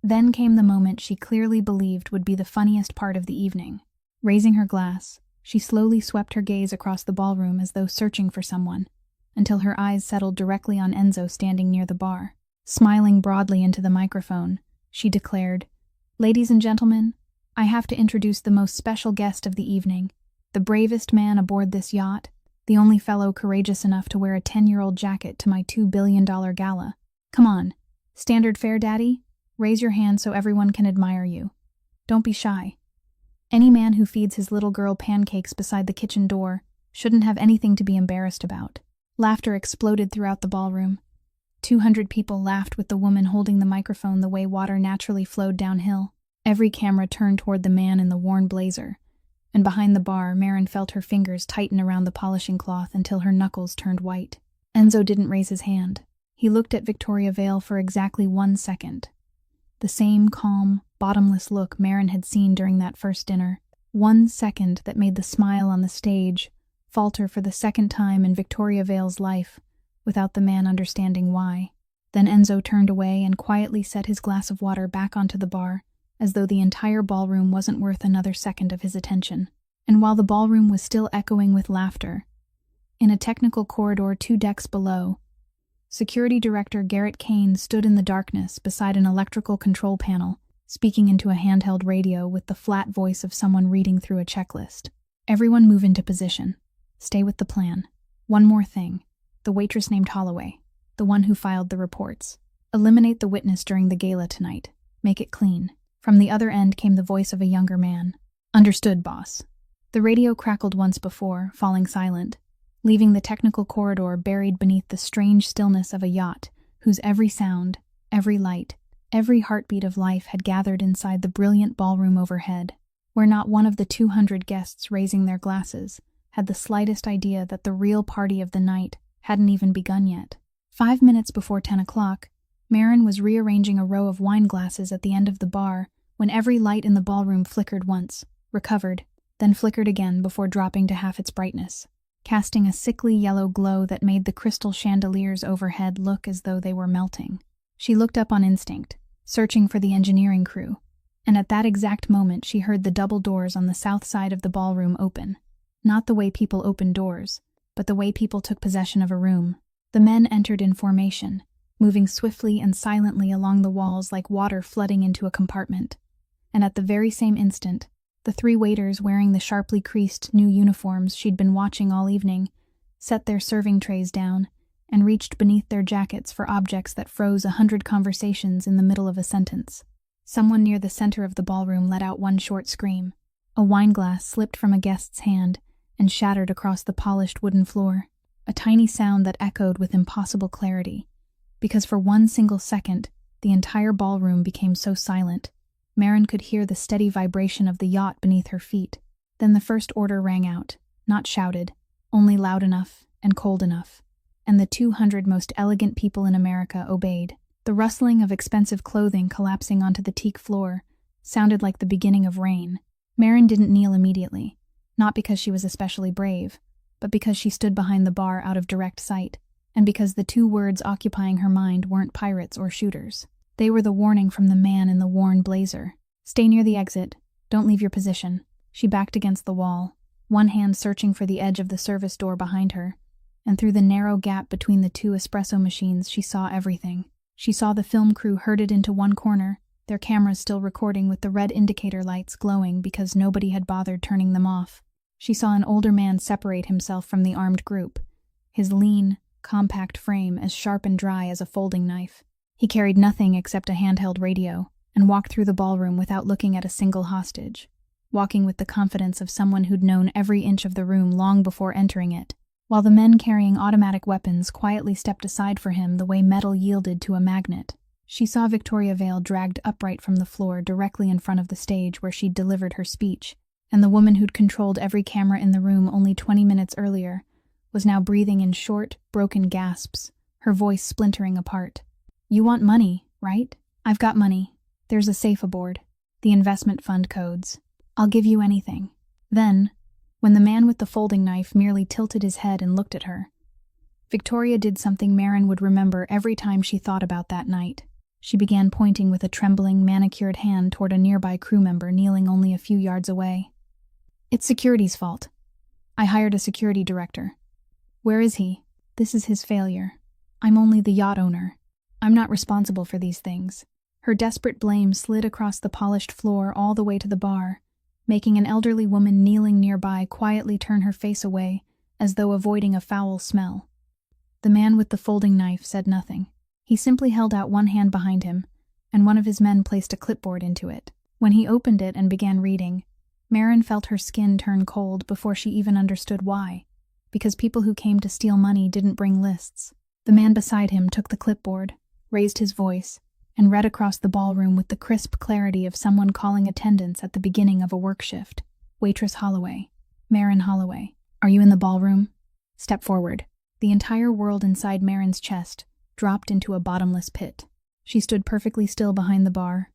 Then came the moment she clearly believed would be the funniest part of the evening. Raising her glass, she slowly swept her gaze across the ballroom as though searching for someone, until her eyes settled directly on Enzo standing near the bar. Smiling broadly into the microphone, she declared, "Ladies and gentlemen, I have to introduce the most special guest of the evening, the bravest man aboard this yacht, the only fellow courageous enough to wear a 10-year-old jacket to my $2 billion gala. Come on, standard fare daddy, raise your hand so everyone can admire you. Don't be shy. Any man who feeds his little girl pancakes beside the kitchen door shouldn't have anything to be embarrassed about." Laughter exploded throughout the ballroom. 200 people laughed with the woman holding the microphone the way water naturally flowed downhill. Every camera turned toward the man in the worn blazer, and behind the bar, Marin felt her fingers tighten around the polishing cloth until her knuckles turned white. Enzo didn't raise his hand. He looked at Victoria Vale for exactly 1 second. The The same calm, bottomless look Marin had seen during that first dinner. 1 second that made the smile on the stage falter for the second time in Victoria Vale's life, without the man understanding why. Then Enzo turned away and quietly set his glass of water back onto the bar, as though the entire ballroom wasn't worth another second of his attention. And while the ballroom was still echoing with laughter, in a technical corridor 2 decks below, Security Director Garrett Kane stood in the darkness beside an electrical control panel, speaking into a handheld radio with the flat voice of someone reading through a checklist. Everyone move into position. Stay with the plan. One more thing. The waitress named Holloway, the one who filed the reports. Eliminate the witness during the gala tonight. Make it clean. From the other end came the voice of a younger man. Understood, boss. The radio crackled once before, falling silent, leaving the technical corridor buried beneath the strange stillness of a yacht whose every sound, every light, every heartbeat of life had gathered inside the brilliant ballroom overhead, where not one of the 200 guests raising their glasses had the slightest idea that the real party of the night hadn't even begun yet. 5 minutes before 10 o'clock, Marin was rearranging a row of wine glasses at the end of the bar when every light in the ballroom flickered once, recovered, then flickered again before dropping to half its brightness, casting a sickly yellow glow that made the crystal chandeliers overhead look as though they were melting. She looked up on instinct, searching for the engineering crew, and at that exact moment she heard the double doors on the south side of the ballroom open. Not the way people open doors, but the way people took possession of a room. The men entered in formation, moving swiftly and silently along the walls like water flooding into a compartment. And at the very same instant, the 3 waiters wearing the sharply creased new uniforms she'd been watching all evening set their serving trays down and reached beneath their jackets for objects that froze 100 conversations in the middle of a sentence. Someone near the center of the ballroom let out one short scream. A wineglass slipped from a guest's hand and shattered across the polished wooden floor, a tiny sound that echoed with impossible clarity, because for 1 single second, the entire ballroom became so silent. Marin could hear the steady vibration of the yacht beneath her feet. Then the first order rang out, not shouted, only loud enough and cold enough, and the 200 most elegant people in America obeyed. The rustling of expensive clothing collapsing onto the teak floor sounded like the beginning of rain. Marin didn't kneel immediately, not because she was especially brave, but because she stood behind the bar out of direct sight, and because the 2 words occupying her mind weren't pirates or shooters. They were the warning from the man in the worn blazer. Stay near the exit. Don't leave your position. She backed against the wall, one hand searching for the edge of the service door behind her, and through the narrow gap between the 2 espresso machines she saw everything. She saw the film crew herded into one corner, their cameras still recording with the red indicator lights glowing because nobody had bothered turning them off. She saw an older man separate himself from the armed group, his lean, compact frame as sharp and dry as a folding knife. He carried nothing except a handheld radio and walked through the ballroom without looking at a single hostage, walking with the confidence of someone who'd known every inch of the room long before entering it, while the men carrying automatic weapons quietly stepped aside for him the way metal yielded to a magnet. She saw Victoria Vale dragged upright from the floor directly in front of the stage where she'd delivered her speech, and the woman who'd controlled every camera in the room only 20 minutes earlier was now breathing in short, broken gasps, her voice splintering apart. You want money, right? I've got money. There's a safe aboard. The investment fund codes. I'll give you anything. Then, when the man with the folding knife merely tilted his head and looked at her, Victoria did something Marin would remember every time she thought about that night. She began pointing with a trembling, manicured hand toward a nearby crew member kneeling only a few yards away. It's security's fault. I hired a security director. Where is he? This is his failure. I'm only the yacht owner. I'm not responsible for these things. Her desperate blame slid across the polished floor all the way to the bar, making an elderly woman kneeling nearby quietly turn her face away, as though avoiding a foul smell. The man with the folding knife said nothing. He simply held out one hand behind him, and one of his men placed a clipboard into it. When he opened it and began reading, Marin felt her skin turn cold before she even understood why, because people who came to steal money didn't bring lists. The man beside him took the clipboard, raised his voice, and read across the ballroom with the crisp clarity of someone calling attendance at the beginning of a work shift. Waitress Holloway. Marin Holloway. Are you in the ballroom? Step forward. The entire world inside Marin's chest dropped into a bottomless pit. She stood perfectly still behind the bar,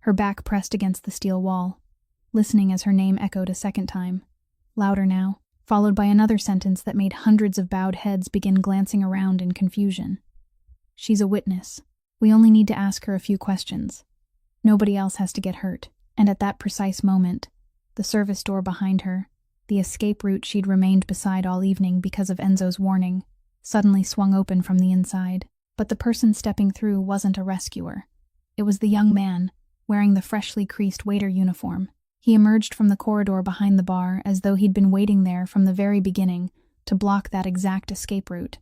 her back pressed against the steel wall, listening as her name echoed a second time, louder now, followed by another sentence that made hundreds of bowed heads begin glancing around in confusion. She's a witness. We only need to ask her a few questions. Nobody else has to get hurt. And at that precise moment, the service door behind her, the escape route she'd remained beside all evening because of Enzo's warning, suddenly swung open from the inside. But the person stepping through wasn't a rescuer. It was the young man, wearing the freshly creased waiter uniform. He emerged from the corridor behind the bar as though he'd been waiting there from the very beginning to block that exact escape route.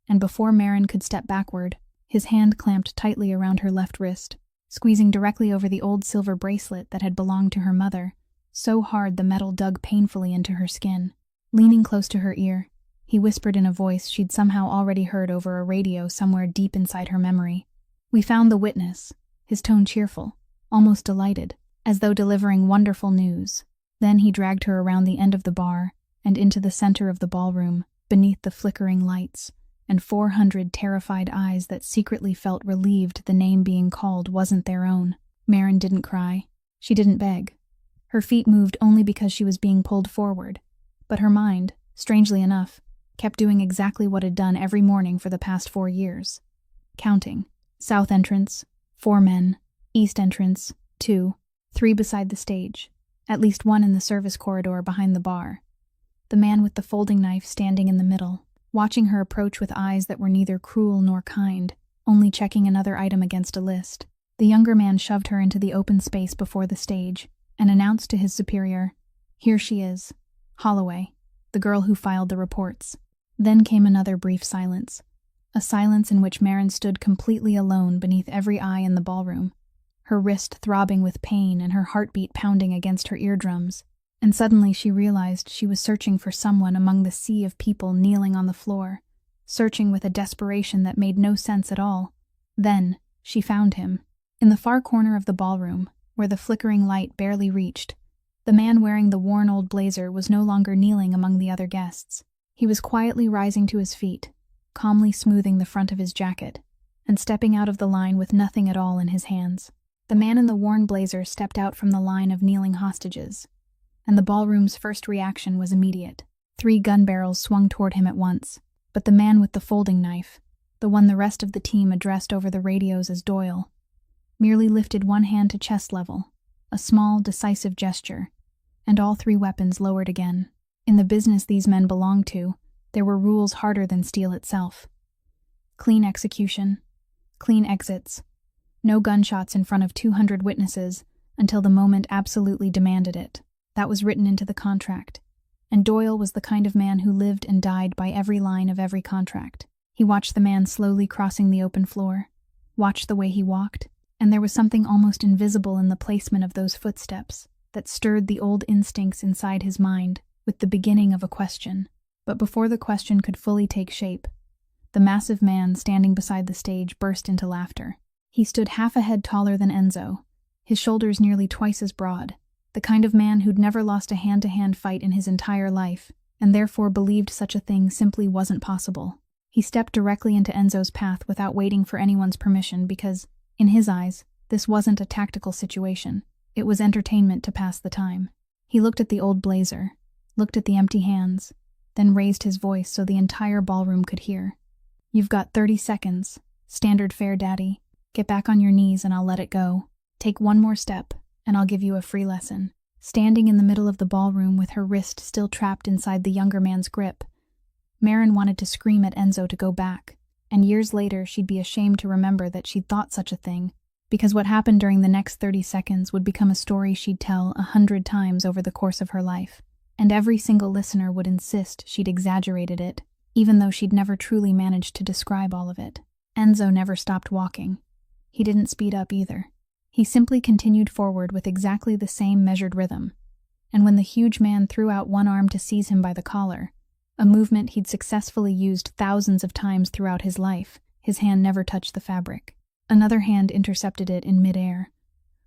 And before Marin could step backward, his hand clamped tightly around her left wrist, squeezing directly over the old silver bracelet that had belonged to her mother, so hard the metal dug painfully into her skin. Leaning close to her ear, he whispered in a voice she'd somehow already heard over a radio somewhere deep inside her memory. "We found the witness," his tone cheerful, almost delighted, as though delivering wonderful news. Then he dragged her around the end of the bar and into the center of the ballroom, beneath the flickering lights, and 400 terrified eyes that secretly felt relieved the name being called wasn't their own. Marin didn't cry. She didn't beg. Her feet moved only because she was being pulled forward, but her mind, strangely enough, kept doing exactly what it'd done every morning for the past 4 years. Counting. South entrance, 4 men. East entrance, 2. 3 beside the stage. At least 1 in the service corridor behind the bar. The man with the folding knife standing in the middle, watching her approach with eyes that were neither cruel nor kind, only checking another item against a list. The younger man shoved her into the open space before the stage and announced to his superior, "Here she is, Holloway, the girl who filed the reports." Then came another brief silence, a silence in which Marin stood completely alone beneath every eye in the ballroom, her wrist throbbing with pain and her heartbeat pounding against her eardrums. And suddenly she realized she was searching for someone among the sea of people kneeling on the floor, searching with a desperation that made no sense at all. Then she found him. In the far corner of the ballroom, where the flickering light barely reached, the man wearing the worn old blazer was no longer kneeling among the other guests. He was quietly rising to his feet, calmly smoothing the front of his jacket, and stepping out of the line with nothing at all in his hands. The man in the worn blazer stepped out from the line of kneeling hostages, and the ballroom's first reaction was immediate. 3 gun barrels swung toward him at once, but the man with the folding knife, the one the rest of the team addressed over the radios as Doyle, merely lifted one hand to chest level, a small, decisive gesture, and all 3 weapons lowered again. In the business these men belonged to, there were rules harder than steel itself. Clean execution, clean exits, no gunshots in front of 200 witnesses until the moment absolutely demanded it. That was written into the contract, and Doyle was the kind of man who lived and died by every line of every contract. He watched the man slowly crossing the open floor, watched the way he walked, and there was something almost invisible in the placement of those footsteps that stirred the old instincts inside his mind with the beginning of a question. But before the question could fully take shape, the massive man standing beside the stage burst into laughter. He stood half a head taller than Enzo, his shoulders nearly twice as broad, the kind of man who'd never lost a hand-to-hand fight in his entire life, and therefore believed such a thing simply wasn't possible. He stepped directly into Enzo's path without waiting for anyone's permission because, in his eyes, this wasn't a tactical situation. It was entertainment to pass the time. He looked at the old blazer, looked at the empty hands, then raised his voice so the entire ballroom could hear. "You've got 30 seconds. Standard fare, Daddy. Get back on your knees and I'll let it go. Take one more step, and I'll give you a free lesson." Standing in the middle of the ballroom with her wrist still trapped inside the younger man's grip, Marin wanted to scream at Enzo to go back, and years later she'd be ashamed to remember that she'd thought such a thing, because what happened during the next 30 seconds would become a story she'd tell 100 times over the course of her life, and every single listener would insist she'd exaggerated it, even though she'd never truly managed to describe all of it. Enzo never stopped walking. He didn't speed up either. He simply continued forward with exactly the same measured rhythm, and when the huge man threw out one arm to seize him by the collar, a movement he'd successfully used thousands of times throughout his life, his hand never touched the fabric. Another hand intercepted it in midair,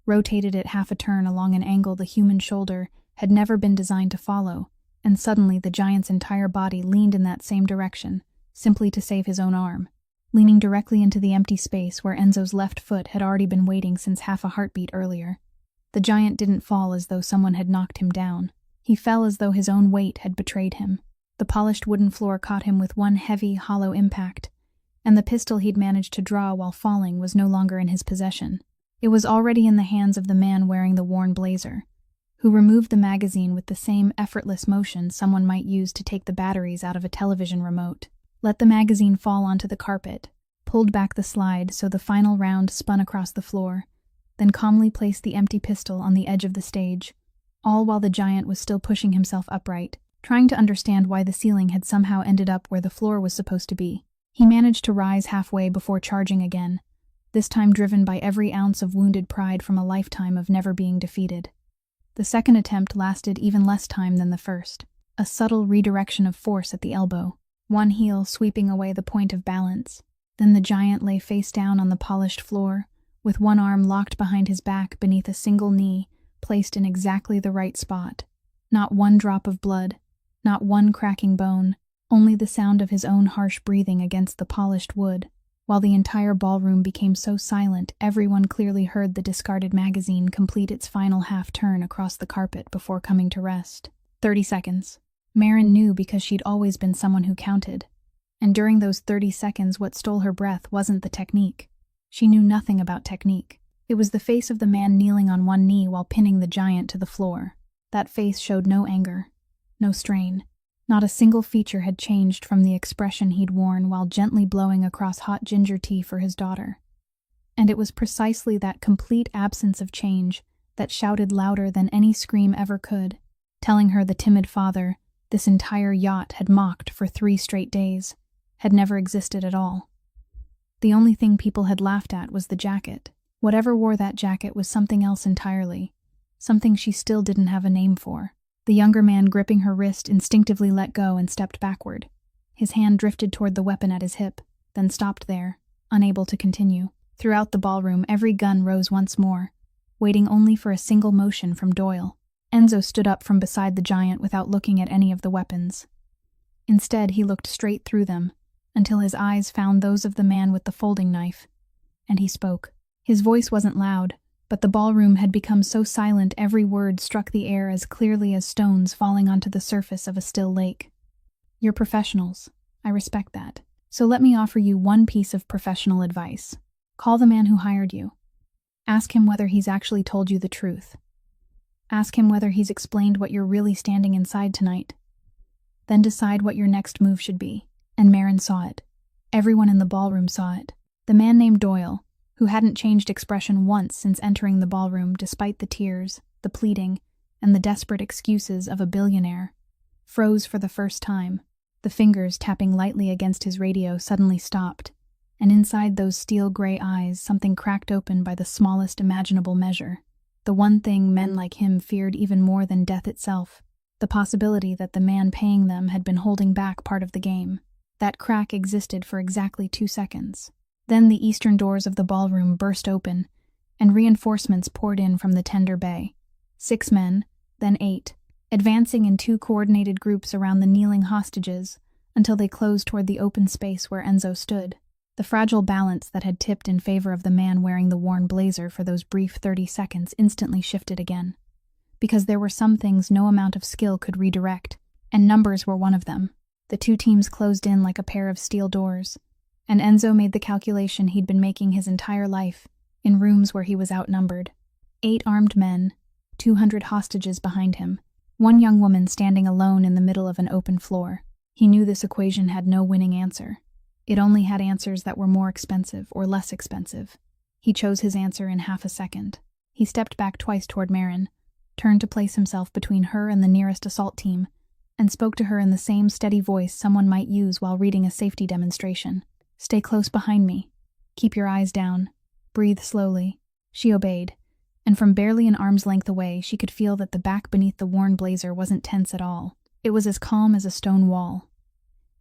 rotated it half a turn along an angle the human shoulder had never been designed to follow, and suddenly the giant's entire body leaned in that same direction, simply to save his own arm, leaning directly into the empty space where Enzo's left foot had already been waiting since half a heartbeat earlier. The giant didn't fall as though someone had knocked him down. He fell as though his own weight had betrayed him. The polished wooden floor caught him with one heavy, hollow impact, and the pistol he'd managed to draw while falling was no longer in his possession. It was already in the hands of the man wearing the worn blazer, who removed the magazine with the same effortless motion someone might use to take the batteries out of a television remote. Let the magazine fall onto the carpet, pulled back the slide so the final round spun across the floor, then calmly placed the empty pistol on the edge of the stage, all while the giant was still pushing himself upright, trying to understand why the ceiling had somehow ended up where the floor was supposed to be. He managed to rise halfway before charging again, this time driven by every ounce of wounded pride from a lifetime of never being defeated. The second attempt lasted even less time than the first, a subtle redirection of force at the elbow, one heel sweeping away the point of balance. Then the giant lay face down on the polished floor, with one arm locked behind his back beneath a single knee, placed in exactly the right spot. Not one drop of blood, not one cracking bone, only the sound of his own harsh breathing against the polished wood. While the entire ballroom became so silent, everyone clearly heard the discarded magazine complete its final half-turn across the carpet before coming to rest. 30 seconds. Marin knew because she'd always been someone who counted. And during those 30 seconds, what stole her breath wasn't the technique. She knew nothing about technique. It was the face of the man kneeling on one knee while pinning the giant to the floor. That face showed no anger, no strain. Not a single feature had changed from the expression he'd worn while gently blowing across hot ginger tea for his daughter. And it was precisely that complete absence of change that shouted louder than any scream ever could, telling her the timid father this entire yacht had mocked for 3 straight days had never existed at all. The only thing people had laughed at was the jacket. Whatever wore that jacket was something else entirely, something she still didn't have a name for. The younger man gripping her wrist instinctively let go and stepped backward. His hand drifted toward the weapon at his hip, then stopped there, unable to continue. Throughout the ballroom, every gun rose once more, waiting only for a single motion from Doyle. Enzo stood up from beside the giant without looking at any of the weapons. Instead, he looked straight through them, until his eyes found those of the man with the folding knife. And he spoke. His voice wasn't loud, but the ballroom had become so silent every word struck the air as clearly as stones falling onto the surface of a still lake. You're professionals. I respect that. So let me offer you one piece of professional advice. Call the man who hired you. Ask him whether he's actually told you the truth. Ask him whether he's explained what you're really standing inside tonight. Then decide what your next move should be. And Marin saw it. Everyone in the ballroom saw it. The man named Doyle, who hadn't changed expression once since entering the ballroom despite the tears, the pleading, and the desperate excuses of a billionaire, froze for the first time. The fingers tapping lightly against his radio suddenly stopped, and inside those steel-gray eyes something cracked open by the smallest imaginable measure. The one thing men like him feared even more than death itself, the possibility that the man paying them had been holding back part of the game. That crack existed for exactly 2 seconds. Then the eastern doors of the ballroom burst open, and reinforcements poured in from the tender bay. 6 men, then 8, advancing in 2 coordinated groups around the kneeling hostages until they closed toward the open space where Enzo stood. The fragile balance that had tipped in favor of the man wearing the worn blazer for those brief 30 seconds instantly shifted again. Because there were some things no amount of skill could redirect, and numbers were one of them. The 2 teams closed in like a pair of steel doors, and Enzo made the calculation he'd been making his entire life, in rooms where he was outnumbered. 8 armed men, 200 hostages behind him, 1 young woman standing alone in the middle of an open floor. He knew this equation had no winning answer. It only had answers that were more expensive or less expensive. He chose his answer in half a second. He stepped back twice toward Marin, turned to place himself between her and the nearest assault team, and spoke to her in the same steady voice someone might use while reading a safety demonstration. Stay close behind me. Keep your eyes down. Breathe slowly. She obeyed, and from barely an arm's length away she could feel that the back beneath the worn blazer wasn't tense at all. It was as calm as a stone wall.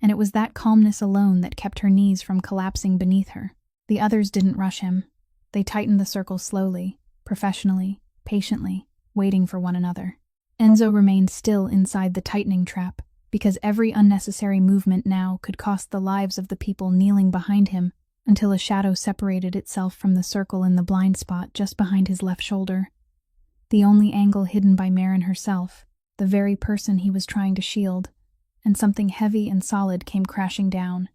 And it was that calmness alone that kept her knees from collapsing beneath her. The others didn't rush him. They tightened the circle slowly, professionally, patiently, waiting for one another. Enzo remained still inside the tightening trap, because every unnecessary movement now could cost the lives of the people kneeling behind him, until a shadow separated itself from the circle in the blind spot just behind his left shoulder. the only angle hidden by Marin herself, the very person he was trying to shield, and something heavy and solid came crashing down.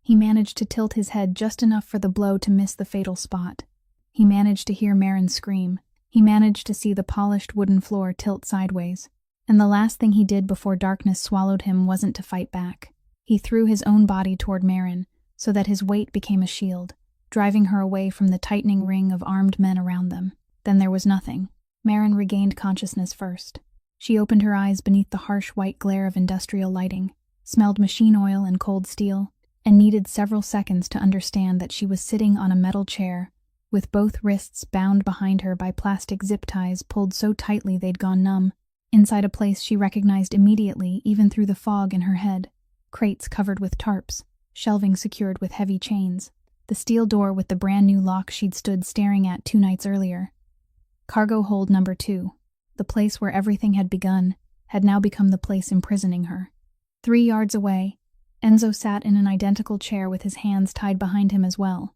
He managed to tilt his head just enough for the blow to miss the fatal spot. He managed to hear Marin scream. He managed to see the polished wooden floor tilt sideways. And the last thing he did before darkness swallowed him wasn't to fight back. He threw his own body toward Marin, so that his weight became a shield, driving her away from the tightening ring of armed men around them. Then there was nothing. Marin regained consciousness first. She opened her eyes beneath the harsh white glare of industrial lighting, smelled machine oil and cold steel, and needed several seconds to understand that she was sitting on a metal chair, with both wrists bound behind her by plastic zip ties pulled so tightly they'd gone numb, inside a place she recognized immediately even through the fog in her head. Crates covered with tarps, shelving secured with heavy chains, the steel door with the brand new lock she'd stood staring at 2 nights earlier. Cargo hold number 2, the place where everything had begun, had now become the place imprisoning her. 3 yards away, Enzo sat in an identical chair with his hands tied behind him as well.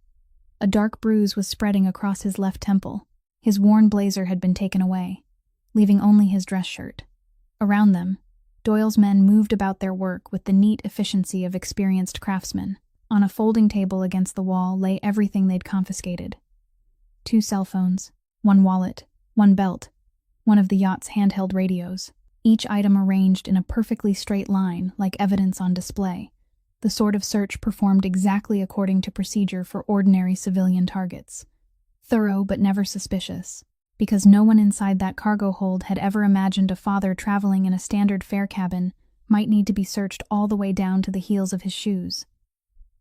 A dark bruise was spreading across his left temple. His worn blazer had been taken away, leaving only his dress shirt. Around them, Doyle's men moved about their work with the neat efficiency of experienced craftsmen. On a folding table against the wall lay everything they'd confiscated. 2 cell phones, 1 wallet, 1 belt, 1 of the yacht's handheld radios, each item arranged in a perfectly straight line like evidence on display, the sort of search performed exactly according to procedure for ordinary civilian targets. Thorough but never suspicious, because no one inside that cargo hold had ever imagined a father traveling in a standard fare cabin might need to be searched all the way down to the heels of his shoes.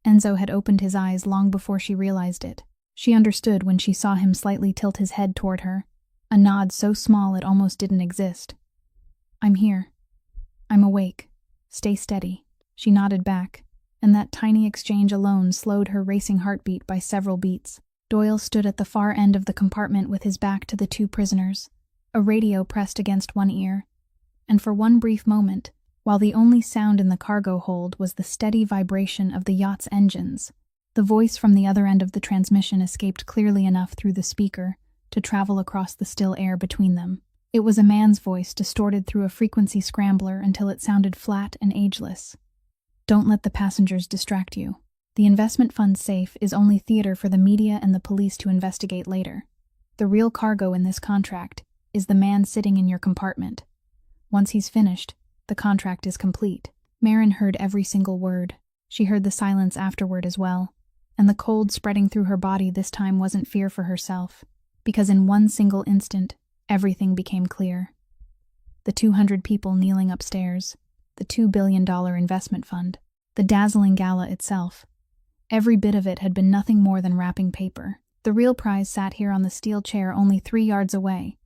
Enzo had opened his eyes long before she realized it. She understood when she saw him slightly tilt his head toward her, a nod so small it almost didn't exist. "I'm here. I'm awake. Stay steady." She nodded back, and that tiny exchange alone slowed her racing heartbeat by several beats. Doyle stood at the far end of the compartment with his back to the 2 prisoners, a radio pressed against one ear, and for one brief moment, while the only sound in the cargo hold was the steady vibration of the yacht's engines, the voice from the other end of the transmission escaped clearly enough through the speaker to travel across the still air between them. It was a man's voice distorted through a frequency scrambler until it sounded flat and ageless. "Don't let the passengers distract you. The investment fund safe is only theater for the media and the police to investigate later. The real cargo in this contract is the man sitting in your compartment. Once he's finished, the contract is complete." Marin heard every single word. She heard the silence afterward as well, and the cold spreading through her body this time wasn't fear for herself, because in one single instant, everything became clear. The 200 people kneeling upstairs, the $2 billion investment fund, the dazzling gala itself. Every bit of it had been nothing more than wrapping paper. The real prize sat here on the steel chair only 3 yards away,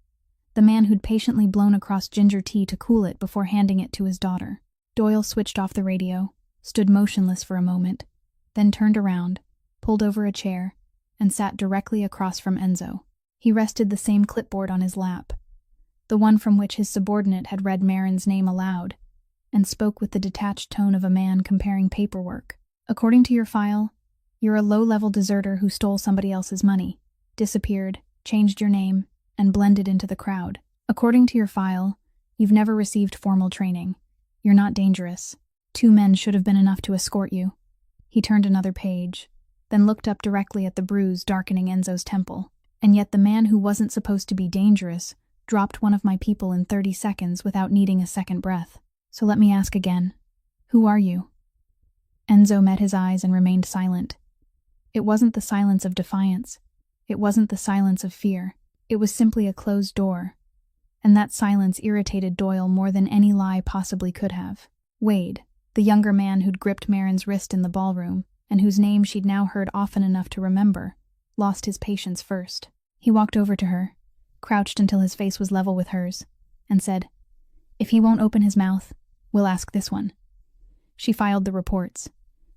the man who'd patiently blown across ginger tea to cool it before handing it to his daughter. Doyle switched off the radio, stood motionless for a moment, then turned around, pulled over a chair, and sat directly across from Enzo. He rested the same clipboard on his lap, the one from which his subordinate had read Marin's name aloud, and spoke with the detached tone of a man comparing paperwork. "According to your file, you're a low-level deserter who stole somebody else's money, disappeared, changed your name, and blended into the crowd. According to your file, you've never received formal training. You're not dangerous. 2 men should have been enough to escort you." He turned another page, then looked up directly at the bruise darkening Enzo's temple. "And yet the man who wasn't supposed to be dangerous dropped one of my people in 30 seconds without needing a second breath. So let me ask again, who are you?" Enzo met his eyes and remained silent. It wasn't the silence of defiance. It wasn't the silence of fear. It was simply a closed door. And that silence irritated Doyle more than any lie possibly could have. Wade, the younger man who'd gripped Marin's wrist in the ballroom, and whose name she'd now heard often enough to remember, lost his patience first. He walked over to her, crouched until his face was level with hers, and said, "If he won't open his mouth, we'll ask this one." She filed the reports.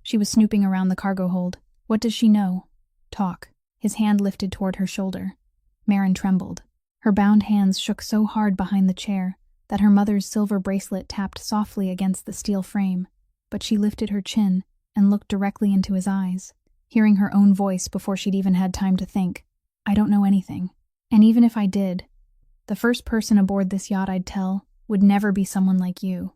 She was snooping around the cargo hold. What does she know? Talk. His hand lifted toward her shoulder. Marin trembled. Her bound hands shook so hard behind the chair that her mother's silver bracelet tapped softly against the steel frame, but she lifted her chin and looked directly into his eyes, hearing her own voice before she'd even had time to think. "I don't know anything. And even if I did, The first person aboard this yacht I'd tell would never be someone like you.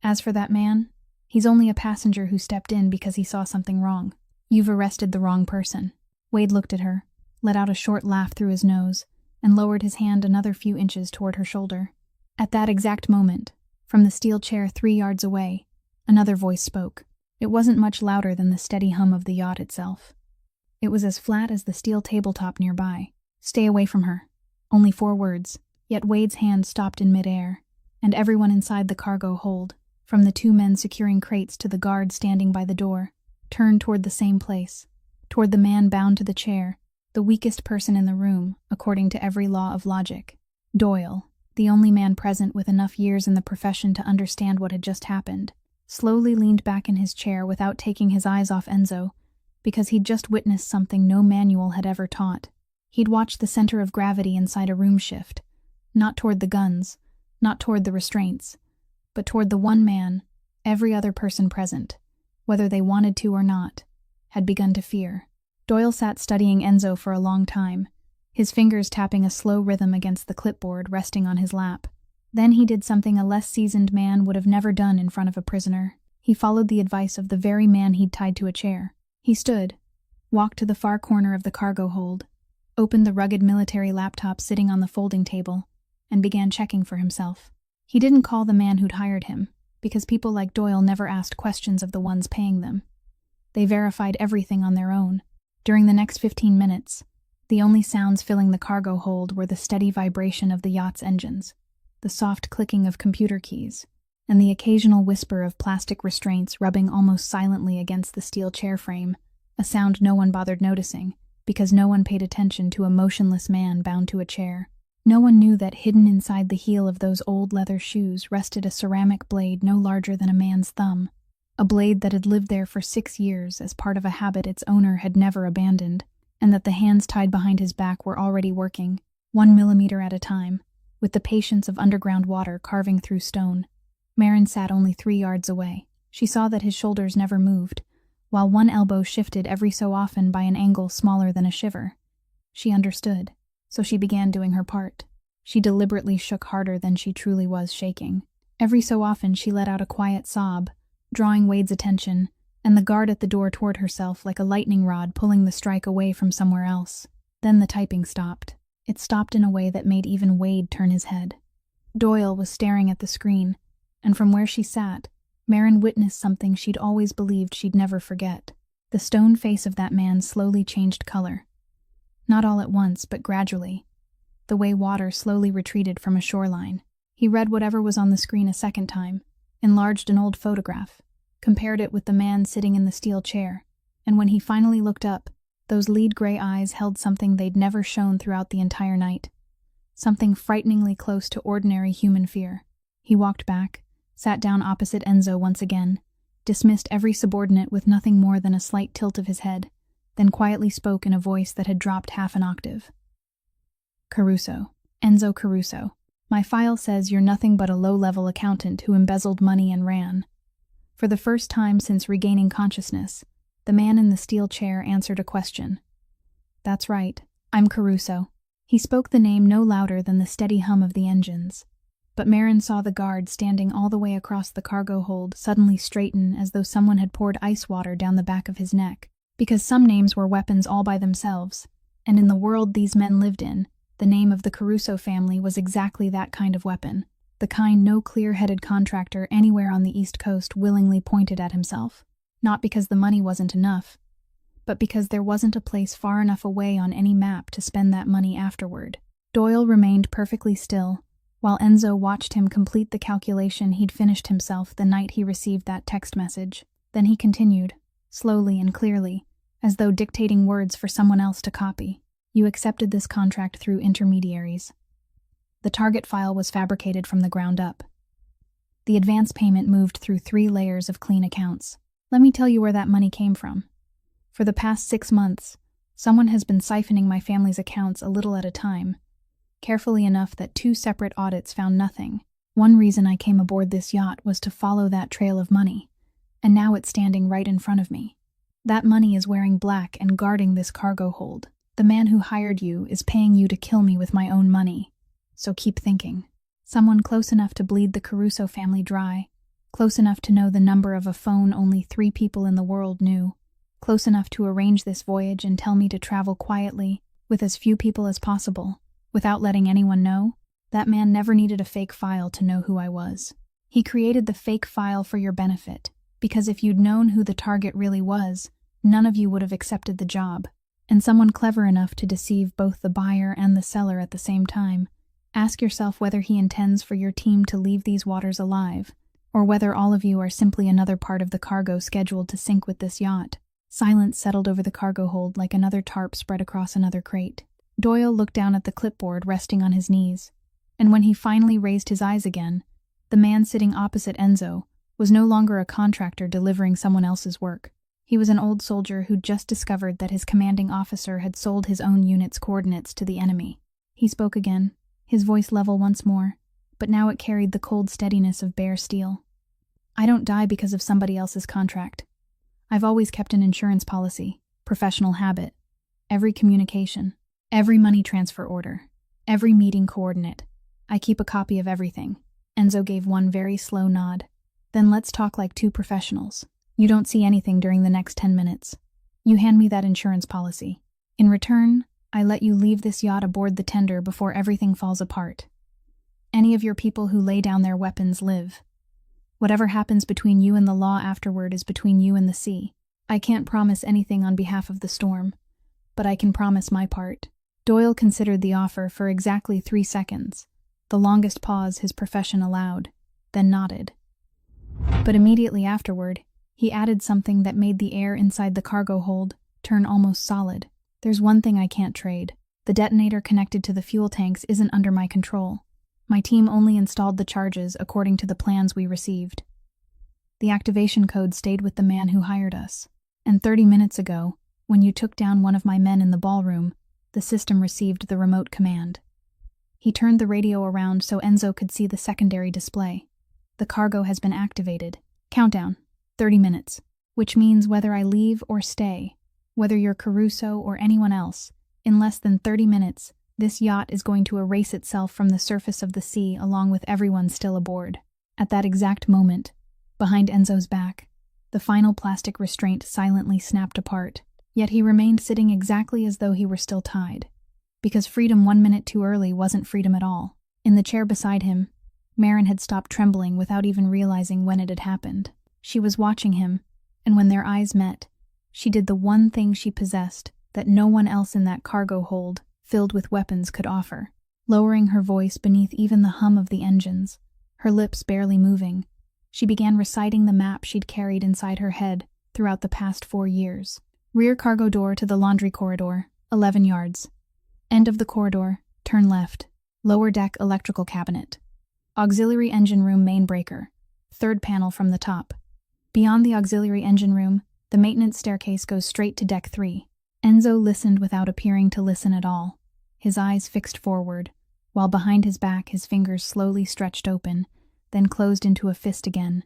As for that man, he's only a passenger who stepped in because he saw something wrong. You've arrested the wrong person." Wade looked at her, let out a short laugh through his nose, and lowered his hand another few inches toward her shoulder. At that exact moment, from the steel chair 3 yards away, another voice spoke. It wasn't much louder than the steady hum of the yacht itself. It was as flat as the steel tabletop nearby. "Stay away from her." Only 4 words, yet Wade's hand stopped in midair, and everyone inside the cargo hold, from the 2 men securing crates to the guard standing by the door, turned toward the same place, toward the man bound to the chair, the weakest person in the room, according to every law of logic. Doyle, the only man present with enough years in the profession to understand what had just happened, slowly leaned back in his chair without taking his eyes off Enzo, because he'd just witnessed something no manual had ever taught. He'd watched the center of gravity inside a room shift, not toward the guns, not toward the restraints, but toward the one man every other person present, whether they wanted to or not, had begun to fear. Doyle sat studying Enzo for a long time, his fingers tapping a slow rhythm against the clipboard resting on his lap. Then he did something a less seasoned man would have never done in front of a prisoner. He followed the advice of the very man he'd tied to a chair. He stood, walked to the far corner of the cargo hold, opened the rugged military laptop sitting on the folding table, and began checking for himself. He didn't call the man who'd hired him, because people like Doyle never asked questions of the ones paying them. They verified everything on their own. During the next 15 minutes, the only sounds filling the cargo hold were the steady vibration of the yacht's engines, the soft clicking of computer keys, and the occasional whisper of plastic restraints rubbing almost silently against the steel chair frame, a sound no one bothered noticing, because no one paid attention to a motionless man bound to a chair. No one knew that hidden inside the heel of those old leather shoes rested a ceramic blade no larger than a man's thumb, a blade that had lived there for 6 years as part of a habit its owner had never abandoned, and that the hands tied behind his back were already working, 1 millimeter at a time, with the patience of underground water carving through stone. Marin sat only 3 yards away. She saw that his shoulders never moved, while one elbow shifted every so often by an angle smaller than a shiver. She understood, so she began doing her part. She deliberately shook harder than she truly was shaking. Every so often she let out a quiet sob, drawing Wade's attention, and the guard at the door toward herself like a lightning rod pulling the strike away from somewhere else. Then the typing stopped. It stopped in a way that made even Wade turn his head. Doyle was staring at the screen, and from where she sat, Marin witnessed something she'd always believed she'd never forget. The stone face of that man slowly changed color. Not all at once, but gradually, the way water slowly retreated from a shoreline. He read whatever was on the screen a second time, enlarged an old photograph, compared it with the man sitting in the steel chair, and when he finally looked up, those lead-gray eyes held something they'd never shown throughout the entire night, something frighteningly close to ordinary human fear. He walked back, sat down opposite Enzo once again, dismissed every subordinate with nothing more than a slight tilt of his head, then quietly spoke in a voice that had dropped half an octave. "Caruso. Enzo Caruso. My file says you're nothing but a low-level accountant who embezzled money and ran." For the first time since regaining consciousness, the man in the steel chair answered a question. "That's right. I'm Caruso." He spoke the name no louder than the steady hum of the engines. But Marin saw the guard standing all the way across the cargo hold suddenly straighten as though someone had poured ice water down the back of his neck. Because some names were weapons all by themselves, and in the world these men lived in, the name of the Caruso family was exactly that kind of weapon, the kind no clear-headed contractor anywhere on the East Coast willingly pointed at himself. Not because the money wasn't enough, but because there wasn't a place far enough away on any map to spend that money afterward. Doyle remained perfectly still, while Enzo watched him complete the calculation he'd finished himself the night he received that text message. Then he continued, slowly and clearly, as though dictating words for someone else to copy. "You accepted this contract through intermediaries. The target file was fabricated from the ground up. The advance payment moved through 3 layers of clean accounts. Let me tell you where that money came from. For the past 6 months, someone has been siphoning my family's accounts a little at a time, carefully enough that 2 separate audits found nothing. One reason I came aboard this yacht was to follow that trail of money, and now it's standing right in front of me. That money is wearing black and guarding this cargo hold. The man who hired you is paying you to kill me with my own money. so keep thinking. Someone close enough to bleed the Caruso family dry, close enough to know the number of a phone only 3 people in the world knew, close enough to arrange this voyage and tell me to travel quietly, with as few people as possible, without letting anyone know. That man never needed a fake file to know who I was. He created the fake file for your benefit, because if you'd known who the target really was, none of you would have accepted the job. And someone clever enough to deceive both the buyer and the seller at the same time. Ask yourself whether he intends for your team to leave these waters alive, or whether all of you are simply another part of the cargo scheduled to sink with this yacht. Silence settled over the cargo hold like another tarp spread across another crate. Doyle looked down at the clipboard resting on his knees, and when he finally raised his eyes again, the man sitting opposite Enzo was no longer a contractor delivering someone else's work. He was an old soldier who'd just discovered that his commanding officer had sold his own unit's coordinates to the enemy. He spoke again, his voice level once more, but now it carried the cold steadiness of bare steel. I don't die because of somebody else's contract. I've always kept an insurance policy, professional habit, every communication, every money transfer order, every meeting coordinate. I keep a copy of everything. Enzo gave one very slow nod. Then let's talk like 2 professionals. You don't see anything during the next 10 minutes. You hand me that insurance policy. In return, I let you leave this yacht aboard the tender before everything falls apart. Any of your people who lay down their weapons live. Whatever happens between you and the law afterward is between you and the sea. I can't promise anything on behalf of the storm, but I can promise my part. Doyle considered the offer for exactly 3 seconds, the longest pause his profession allowed, then nodded. But immediately afterward, he added something that made the air inside the cargo hold turn almost solid. There's one thing I can't trade. The detonator connected to the fuel tanks isn't under my control. My team only installed the charges according to the plans we received. The activation code stayed with the man who hired us. And 30 minutes ago, when you took down one of my men in the ballroom, the system received the remote command. He turned the radio around so Enzo could see the secondary display. The cargo has been activated. Countdown, 30 minutes. Which means whether I leave or stay, whether you're Caruso or anyone else, in less than 30 minutes, this yacht is going to erase itself from the surface of the sea along with everyone still aboard. At that exact moment, behind Enzo's back, the final plastic restraint silently snapped apart, yet he remained sitting exactly as though he were still tied. Because freedom 1 minute too early wasn't freedom at all. In the chair beside him, Marin had stopped trembling without even realizing when it had happened. She was watching him, and when their eyes met, she did the one thing she possessed that no one else in that cargo hold, filled with weapons, could offer. Lowering her voice beneath even the hum of the engines, her lips barely moving, she began reciting the map she'd carried inside her head throughout the past 4 years. Rear cargo door to the laundry corridor, 11 yards. End of the corridor, turn left. Lower deck electrical cabinet. Auxiliary engine room main breaker. 3rd panel from the top. Beyond the auxiliary engine room, the maintenance staircase goes straight to deck 3. Enzo listened without appearing to listen at all, his eyes fixed forward, while behind his back his fingers slowly stretched open, then closed into a fist again,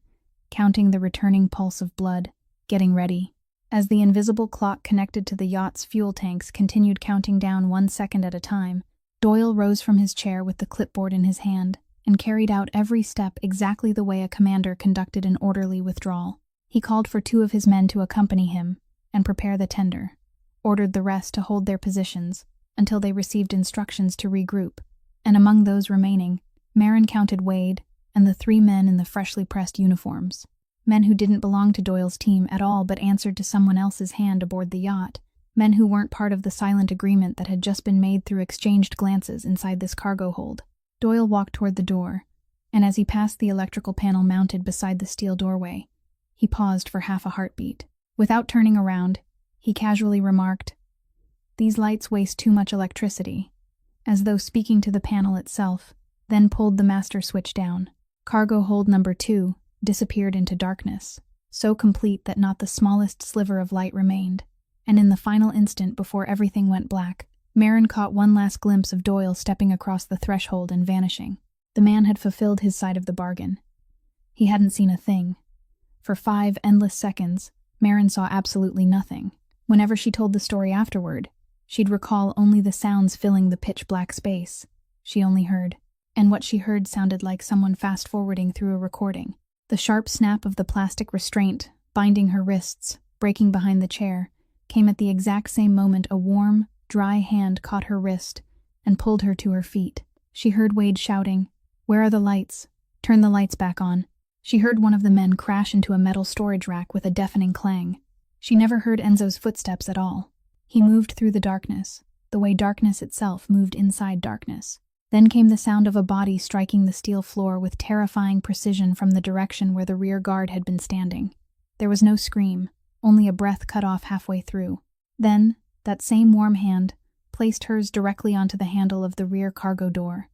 counting the returning pulse of blood, getting ready. As the invisible clock connected to the yacht's fuel tanks continued counting down 1 second at a time, Doyle rose from his chair with the clipboard in his hand and carried out every step exactly the way a commander conducted an orderly withdrawal. He called for 2 of his men to accompany him and prepare the tender, ordered the rest to hold their positions until they received instructions to regroup, and among those remaining, Marin counted Wade and the 3 men in the freshly pressed uniforms. Men who didn't belong to Doyle's team at all but answered to someone else's hand aboard the yacht. Men who weren't part of the silent agreement that had just been made through exchanged glances inside this cargo hold. Doyle walked toward the door, and as he passed the electrical panel mounted beside the steel doorway, he paused for half a heartbeat. Without turning around, he casually remarked, "These lights waste too much electricity," as though speaking to the panel itself, then pulled the master switch down. Cargo hold number 2 disappeared into darkness, so complete that not the smallest sliver of light remained, and in the final instant before everything went black, Marin caught one last glimpse of Doyle stepping across the threshold and vanishing. The man had fulfilled his side of the bargain. He hadn't seen a thing. For 5 endless seconds, Marin saw absolutely nothing. Whenever she told the story afterward, she'd recall only the sounds filling the pitch-black space. She only heard and what she heard sounded like someone fast-forwarding through a recording. The sharp snap of the plastic restraint, binding her wrists, breaking behind the chair, came at the exact same moment a warm, dry hand caught her wrist and pulled her to her feet. She heard Wade shouting, "Where are the lights? Turn the lights back on." She heard one of the men crash into a metal storage rack with a deafening clang. She never heard Enzo's footsteps at all. He moved through the darkness, the way darkness itself moved inside darkness. Then came the sound of a body striking the steel floor with terrifying precision from the direction where the rear guard had been standing. There was no scream, only a breath cut off halfway through. Then, that same warm hand placed hers directly onto the handle of the rear cargo door,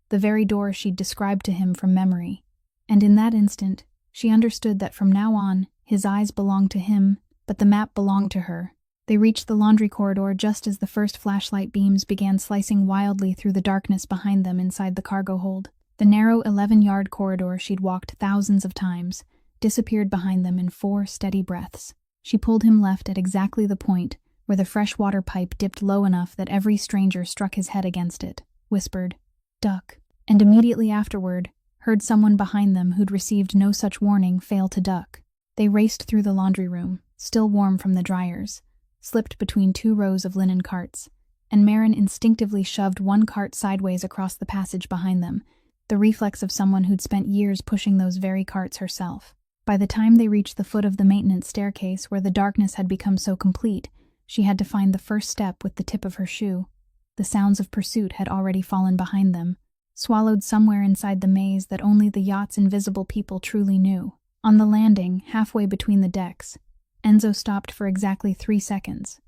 the very door she'd described to him from memory. And in that instant, she understood that from now on, his eyes belonged to him, but the map belonged to her. They reached the laundry corridor just as the first flashlight beams began slicing wildly through the darkness behind them inside the cargo hold. The narrow 11-yard corridor she'd walked thousands of times disappeared behind them in 4 steady breaths. She pulled him left at exactly the point where the fresh water pipe dipped low enough that every stranger struck his head against it, whispered, "Duck," and immediately afterward heard someone behind them who'd received no such warning fail to duck. They raced through the laundry room, still warm from the dryers, slipped between 2 rows of linen carts, and Marin instinctively shoved one cart sideways across the passage behind them, the reflex of someone who'd spent years pushing those very carts herself. By the time they reached the foot of the maintenance staircase where the darkness had become so complete, she had to find the first step with the tip of her shoe. The sounds of pursuit had already fallen behind them, swallowed somewhere inside the maze that only the yacht's invisible people truly knew. On the landing, halfway between the decks, Enzo stopped for exactly 3 seconds,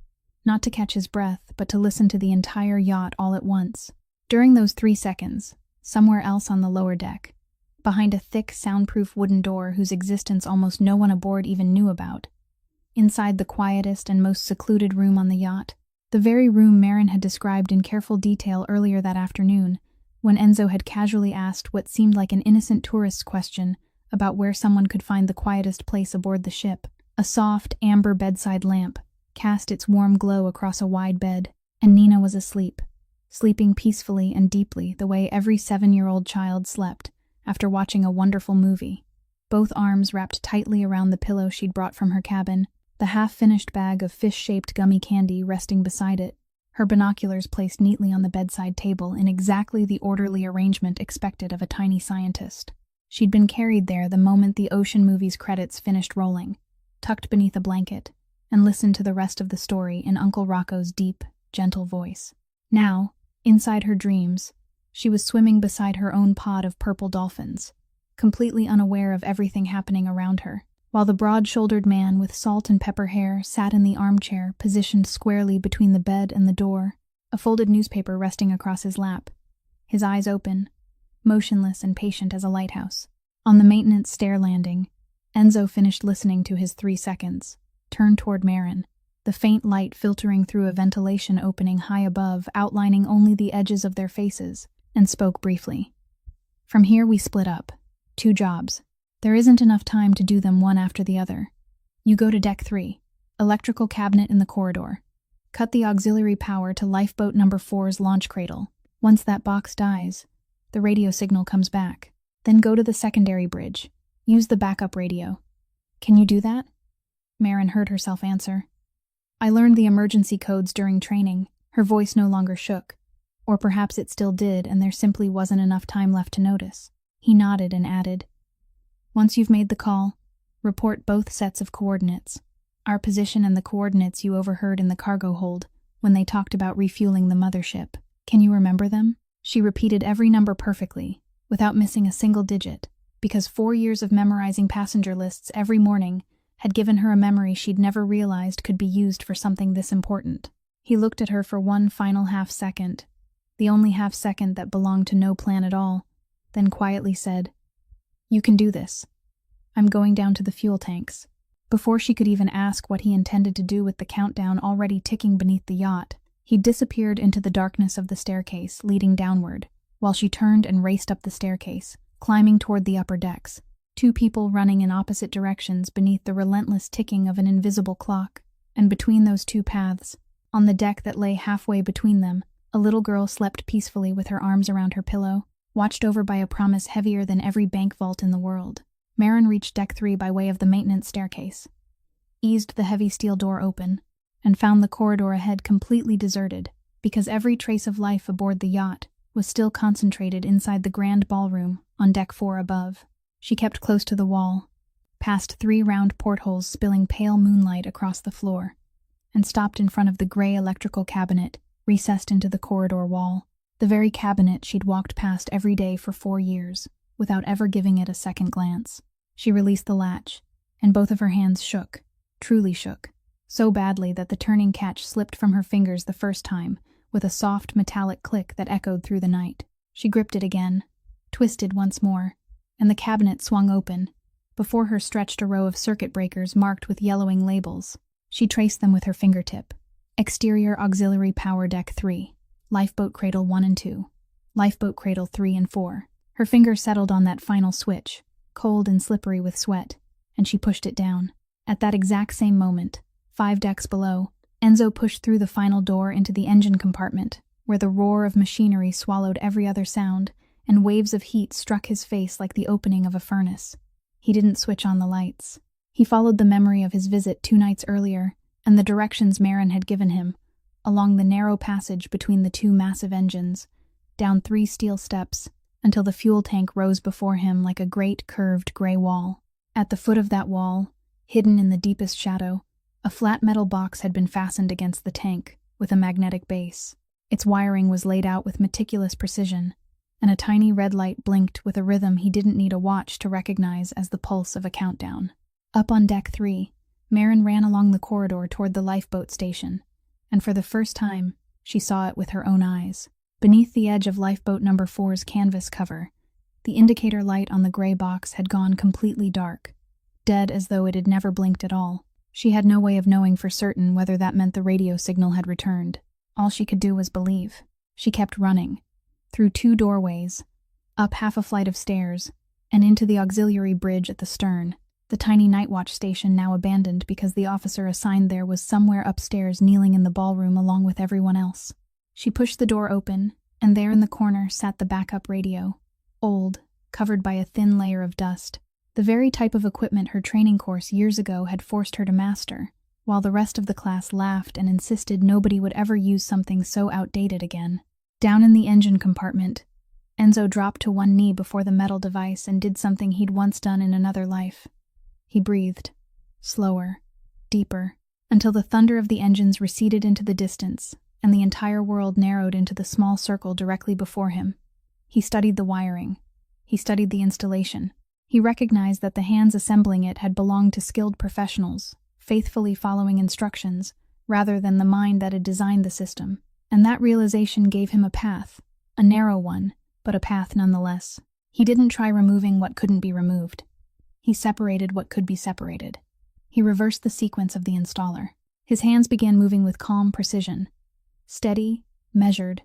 not to catch his breath, but to listen to the entire yacht all at once. During those 3 seconds, somewhere else on the lower deck, behind a thick, soundproof wooden door whose existence almost no one aboard even knew about, inside the quietest and most secluded room on the yacht, the very room Marin had described in careful detail earlier that afternoon, when Enzo had casually asked what seemed like an innocent tourist's question about where someone could find the quietest place aboard the ship. A soft, amber bedside lamp cast its warm glow across a wide bed, and Nina was asleep, sleeping peacefully and deeply the way every 7-year-old child slept after watching a wonderful movie, both arms wrapped tightly around the pillow she'd brought from her cabin, the half-finished bag of fish-shaped gummy candy resting beside it, her binoculars placed neatly on the bedside table in exactly the orderly arrangement expected of a tiny scientist. She'd been carried there the moment the Ocean movie's credits finished rolling, tucked beneath a blanket, and listened to the rest of the story in Uncle Rocco's deep, gentle voice. Now, inside her dreams, she was swimming beside her own pod of purple dolphins, completely unaware of everything happening around her, while the broad-shouldered man with salt and pepper hair sat in the armchair positioned squarely between the bed and the door, a folded newspaper resting across his lap, his eyes open, motionless and patient as a lighthouse. On the maintenance stair landing, Enzo finished listening to his 3 seconds, turned toward Marin, the faint light filtering through a ventilation opening high above, outlining only the edges of their faces, and spoke briefly. "From here we split up. 2 jobs. There isn't enough time to do them one after the other. You go to deck 3, electrical cabinet in the corridor. Cut the auxiliary power to lifeboat number 4's launch cradle. Once that box dies, the radio signal comes back. Then go to the secondary bridge. Use the backup radio. Can you do that?" Marin heard herself answer. "I learned the emergency codes during training." Her voice no longer shook. Or perhaps it still did, and there simply wasn't enough time left to notice. He nodded and added, "Once you've made the call, report both sets of coordinates. Our position and the coordinates you overheard in the cargo hold when they talked about refueling the mothership. Can you remember them?" She repeated every number perfectly, without missing a single digit, because 4 years of memorizing passenger lists every morning had given her a memory she'd never realized could be used for something this important. He looked at her for one final half-second, the only half-second that belonged to no plan at all, then quietly said, "You can do this. I'm going down to the fuel tanks." Before she could even ask what he intended to do with the countdown already ticking beneath the yacht, he disappeared into the darkness of the staircase leading downward, while she turned and raced up the staircase, climbing toward the upper decks, 2 people running in opposite directions beneath the relentless ticking of an invisible clock. And between those 2 paths, on the deck that lay halfway between them, a little girl slept peacefully with her arms around her pillow, watched over by a promise heavier than every bank vault in the world. Marin reached Deck 3 by way of the maintenance staircase, eased the heavy steel door open, and found the corridor ahead completely deserted, because every trace of life aboard the yacht was still concentrated inside the grand ballroom on Deck 4 above. She kept close to the wall, past 3 round portholes spilling pale moonlight across the floor, and stopped in front of the gray electrical cabinet recessed into the corridor wall, the very cabinet she'd walked past every day for 4 years, without ever giving it a second glance. She released the latch, and both of her hands shook, truly shook, so badly that the turning catch slipped from her fingers the first time, with a soft metallic click that echoed through the night. She gripped it again, twisted once more, and the cabinet swung open. Before her stretched a row of circuit breakers marked with yellowing labels. She traced them with her fingertip. Exterior auxiliary power deck 3, lifeboat cradle 1 and 2, lifeboat cradle 3 and 4. Her finger settled on that final switch, cold and slippery with sweat, and she pushed it down. At that exact same moment, 5 decks below, Enzo pushed through the final door into the engine compartment, where the roar of machinery swallowed every other sound, and waves of heat struck his face like the opening of a furnace. He didn't switch on the lights. He followed the memory of his visit 2 nights earlier, and the directions Marin had given him, along the narrow passage between the 2 massive engines, down 3 steel steps, until the fuel tank rose before him like a great curved gray wall. At the foot of that wall, hidden in the deepest shadow, a flat metal box had been fastened against the tank, with a magnetic base. Its wiring was laid out with meticulous precision, and a tiny red light blinked with a rhythm he didn't need a watch to recognize as the pulse of a countdown. Up on Deck 3, Marin ran along the corridor toward the lifeboat station, and for the first time, she saw it with her own eyes. Beneath the edge of lifeboat number 4's canvas cover, the indicator light on the gray box had gone completely dark, dead as though it had never blinked at all. She had no way of knowing for certain whether that meant the radio signal had returned. All she could do was believe. She kept running, through 2 doorways, up half a flight of stairs, and into the auxiliary bridge at the stern, the tiny night watch station now abandoned because the officer assigned there was somewhere upstairs kneeling in the ballroom along with everyone else. She pushed the door open, and there in the corner sat the backup radio, old, covered by a thin layer of dust, the very type of equipment her training course years ago had forced her to master, while the rest of the class laughed and insisted nobody would ever use something so outdated again. Down in the engine compartment, Enzo dropped to one knee before the metal device and did something he'd once done in another life. He breathed, slower, deeper, until the thunder of the engines receded into the distance, and the entire world narrowed into the small circle directly before him. He studied the wiring. He studied the installation. He recognized that the hands assembling it had belonged to skilled professionals, faithfully following instructions, rather than the mind that had designed the system. And that realization gave him a path, a narrow one, but a path nonetheless. He didn't try removing what couldn't be removed. He separated what could be separated. He reversed the sequence of the installer. His hands began moving with calm precision. Steady, measured,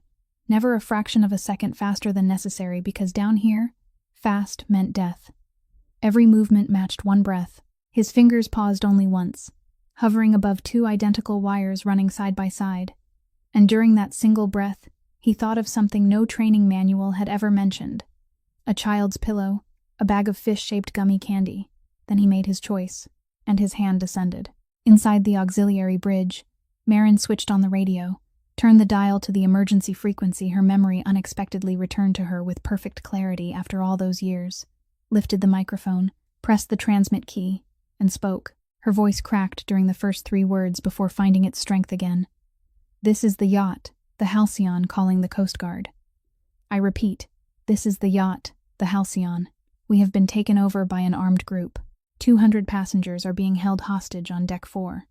never a fraction of a second faster than necessary because down here, fast meant death. Every movement matched one breath. His fingers paused only once, hovering above 2 identical wires running side by side. And during that single breath, he thought of something no training manual had ever mentioned. A child's pillow, a bag of fish-shaped gummy candy. Then he made his choice, and his hand descended. Inside the auxiliary bridge, Marin switched on the radio, turned the dial to the emergency frequency her memory unexpectedly returned to her with perfect clarity after all those years, lifted the microphone, pressed the transmit key, and spoke. Her voice cracked during the first 3 words before finding its strength again. "This is the Yacht, the Halcyon calling the Coast Guard. I repeat, this is the Yacht, the Halcyon. We have been taken over by an armed group. 200 passengers are being held hostage on Deck 4.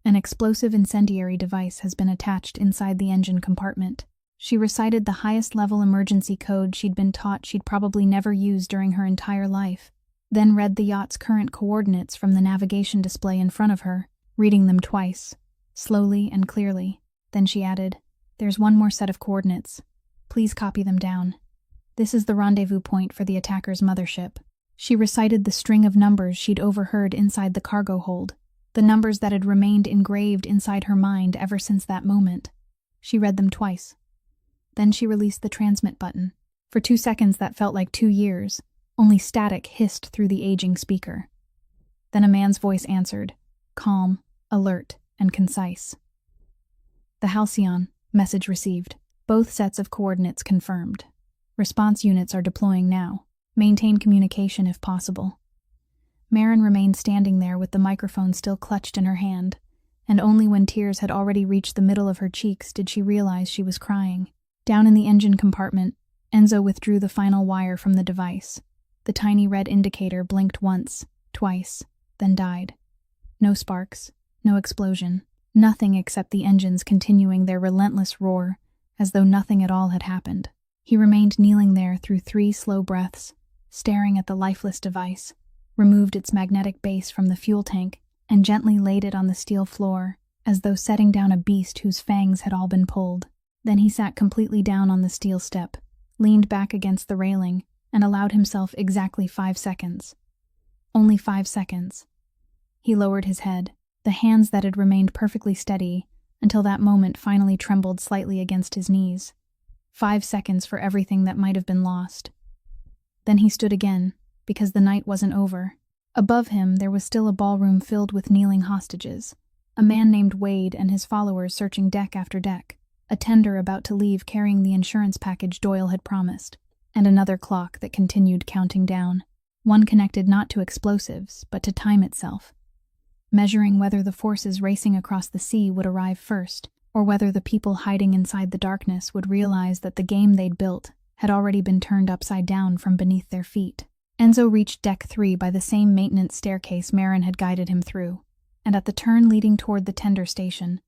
An explosive incendiary device has been attached inside the engine compartment." She recited the highest-level emergency code she'd been taught she'd probably never use during her entire life, then read the yacht's current coordinates from the navigation display in front of her, reading them twice, slowly and clearly. Then she added, "There's one more set of coordinates. Please copy them down. This is the rendezvous point for the attacker's mothership." She recited the string of numbers she'd overheard inside the cargo hold, the numbers that had remained engraved inside her mind ever since that moment. She read them twice. Then she released the transmit button. For 2 seconds that felt like 2 years, only static hissed through the aging speaker. Then a man's voice answered, calm, alert, and concise. The Halcyon, message received. Both sets of coordinates confirmed. Response units are deploying now. Maintain communication if possible. Marin remained standing there with the microphone still clutched in her hand, and only when tears had already reached the middle of her cheeks did she realize she was crying. Down in the engine compartment, Enzo withdrew the final wire from the device. The tiny red indicator blinked once, twice, then died. No sparks, no explosion, nothing except the engines continuing their relentless roar, as though nothing at all had happened. He remained kneeling there through 3 slow breaths, staring at the lifeless device, removed its magnetic base from the fuel tank, and gently laid it on the steel floor, as though setting down a beast whose fangs had all been pulled. Then he sat completely down on the steel step, leaned back against the railing, and allowed himself exactly 5 seconds. Only 5 seconds. He lowered his head, the hands that had remained perfectly steady until that moment finally trembled slightly against his knees. 5 seconds for everything that might have been lost. Then he stood again, because the night wasn't over. Above him there was still a ballroom filled with kneeling hostages, a man named Wade and his followers searching deck after deck, a tender about to leave carrying the insurance package Doyle had promised, and another clock that continued counting down, one connected not to explosives, but to time itself, measuring whether the forces racing across the sea would arrive first, or whether the people hiding inside the darkness would realize that the game they'd built had already been turned upside down from beneath their feet. Enzo reached Deck 3 by the same maintenance staircase Marin had guided him through, and at the turn leading toward the tender station,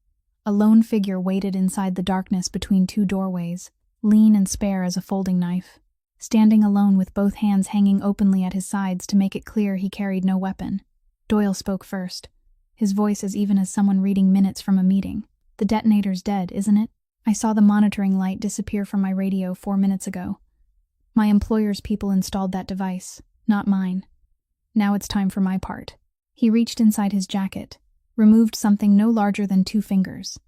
a lone figure waited inside the darkness between 2 doorways, lean and spare as a folding knife, standing alone with both hands hanging openly at his sides to make it clear he carried no weapon. Doyle spoke first, his voice as even as someone reading minutes from a meeting. "The detonator's dead, isn't it? I saw the monitoring light disappear from my radio 4 minutes ago. My employer's people installed that device, not mine. Now it's time for my part." He reached inside his jacket, removed something no larger than 2 fingers,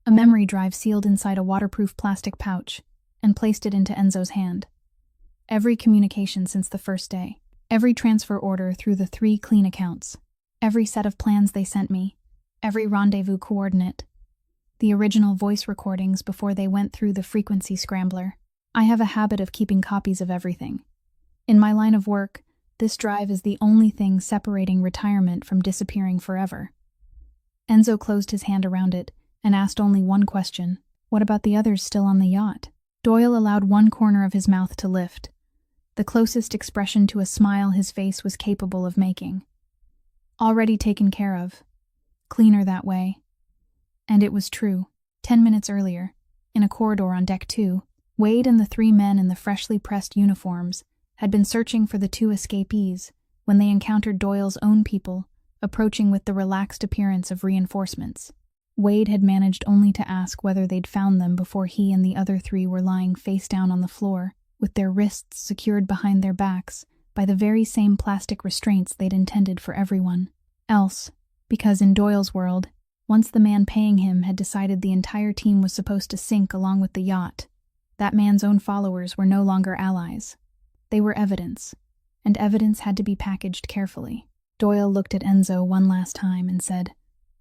a memory drive sealed inside a waterproof plastic pouch, and placed it into Enzo's hand. Every communication since the first day, every transfer order through the 3 clean accounts, every set of plans they sent me, every rendezvous coordinate, the original voice recordings before they went through the frequency scrambler. I have a habit of keeping copies of everything. In my line of work, this drive is the only thing separating retirement from disappearing forever. Enzo closed his hand around it and asked only one question: what about the others still on the yacht? Doyle allowed one corner of his mouth to lift, the closest expression to a smile his face was capable of making. Already taken care of. Cleaner that way. And it was true. 10 minutes earlier, in a corridor on Deck 2, Wade and the 3 men in the freshly pressed uniforms had been searching for the 2 escapees when they encountered Doyle's own people, approaching with the relaxed appearance of reinforcements. Wade had managed only to ask whether they'd found them before he and the other 3 were lying face down on the floor, with their wrists secured behind their backs by the very same plastic restraints they'd intended for everyone else, because in Doyle's world, once the man paying him had decided the entire team was supposed to sink along with the yacht, that man's own followers were no longer allies. They were evidence, and evidence had to be packaged carefully. Doyle looked at Enzo one last time and said,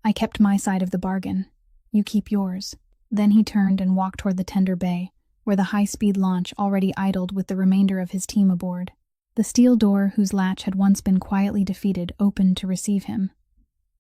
"I kept my side of the bargain. You keep yours." Then he turned and walked toward the tender bay, where the high-speed launch already idled with the remainder of his team aboard. The steel door, whose latch had once been quietly defeated, opened to receive him,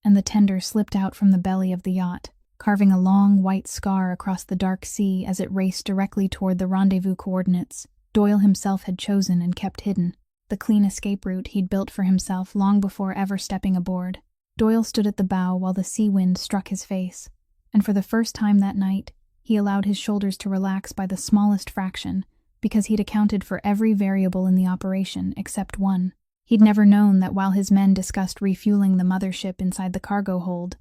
and the tender slipped out from the belly of the yacht, carving a long white scar across the dark sea as it raced directly toward the rendezvous coordinates Doyle himself had chosen and kept hidden, the clean escape route he'd built for himself long before ever stepping aboard. Doyle stood at the bow while the sea wind struck his face, and for the first time that night, he allowed his shoulders to relax by the smallest fraction, because he'd accounted for every variable in the operation except one. He'd never known that while his men discussed refueling the mothership inside the cargo hold,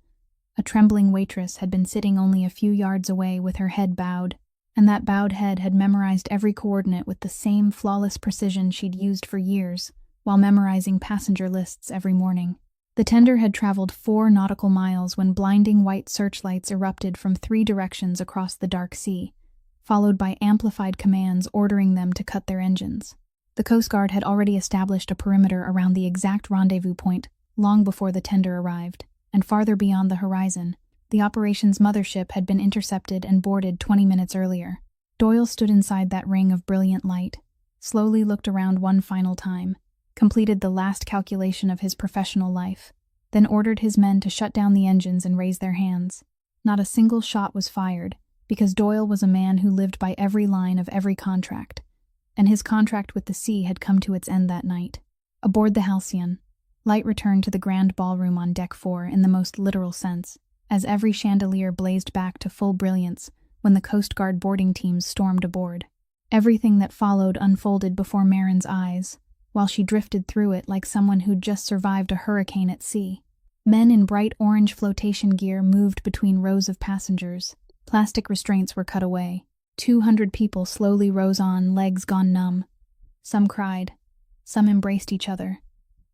a trembling waitress had been sitting only a few yards away with her head bowed, and that bowed head had memorized every coordinate with the same flawless precision she'd used for years, while memorizing passenger lists every morning. The tender had traveled 4 nautical miles when blinding white searchlights erupted from 3 directions across the dark sea, followed by amplified commands ordering them to cut their engines. The Coast Guard had already established a perimeter around the exact rendezvous point long before the tender arrived, and farther beyond the horizon, the operation's mothership had been intercepted and boarded 20 minutes earlier. Doyle stood inside that ring of brilliant light, slowly looked around one final time, completed the last calculation of his professional life, then ordered his men to shut down the engines and raise their hands. Not a single shot was fired, because Doyle was a man who lived by every line of every contract, and his contract with the sea had come to its end that night. Aboard the Halcyon, light returned to the grand ballroom on Deck 4 in the most literal sense, as every chandelier blazed back to full brilliance when the Coast Guard boarding teams stormed aboard. Everything that followed unfolded before Marin's eyes, while she drifted through it like someone who'd just survived a hurricane at sea. Men in bright orange flotation gear moved between rows of passengers. Plastic restraints were cut away. 200 people slowly rose on, legs gone numb. Some cried. Some embraced each other.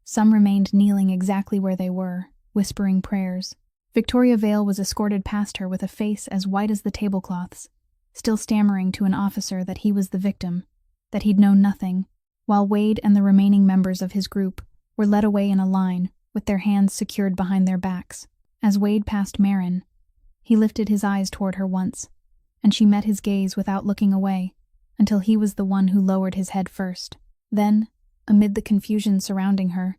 Some remained kneeling exactly where they were, whispering prayers. Victoria Vale was escorted past her with a face as white as the tablecloths, still stammering to an officer that he was the victim, that he'd known nothing, while Wade and the remaining members of his group were led away in a line, with their hands secured behind their backs. As Wade passed Marin, he lifted his eyes toward her once, and she met his gaze without looking away, until he was the one who lowered his head first. Then, amid the confusion surrounding her,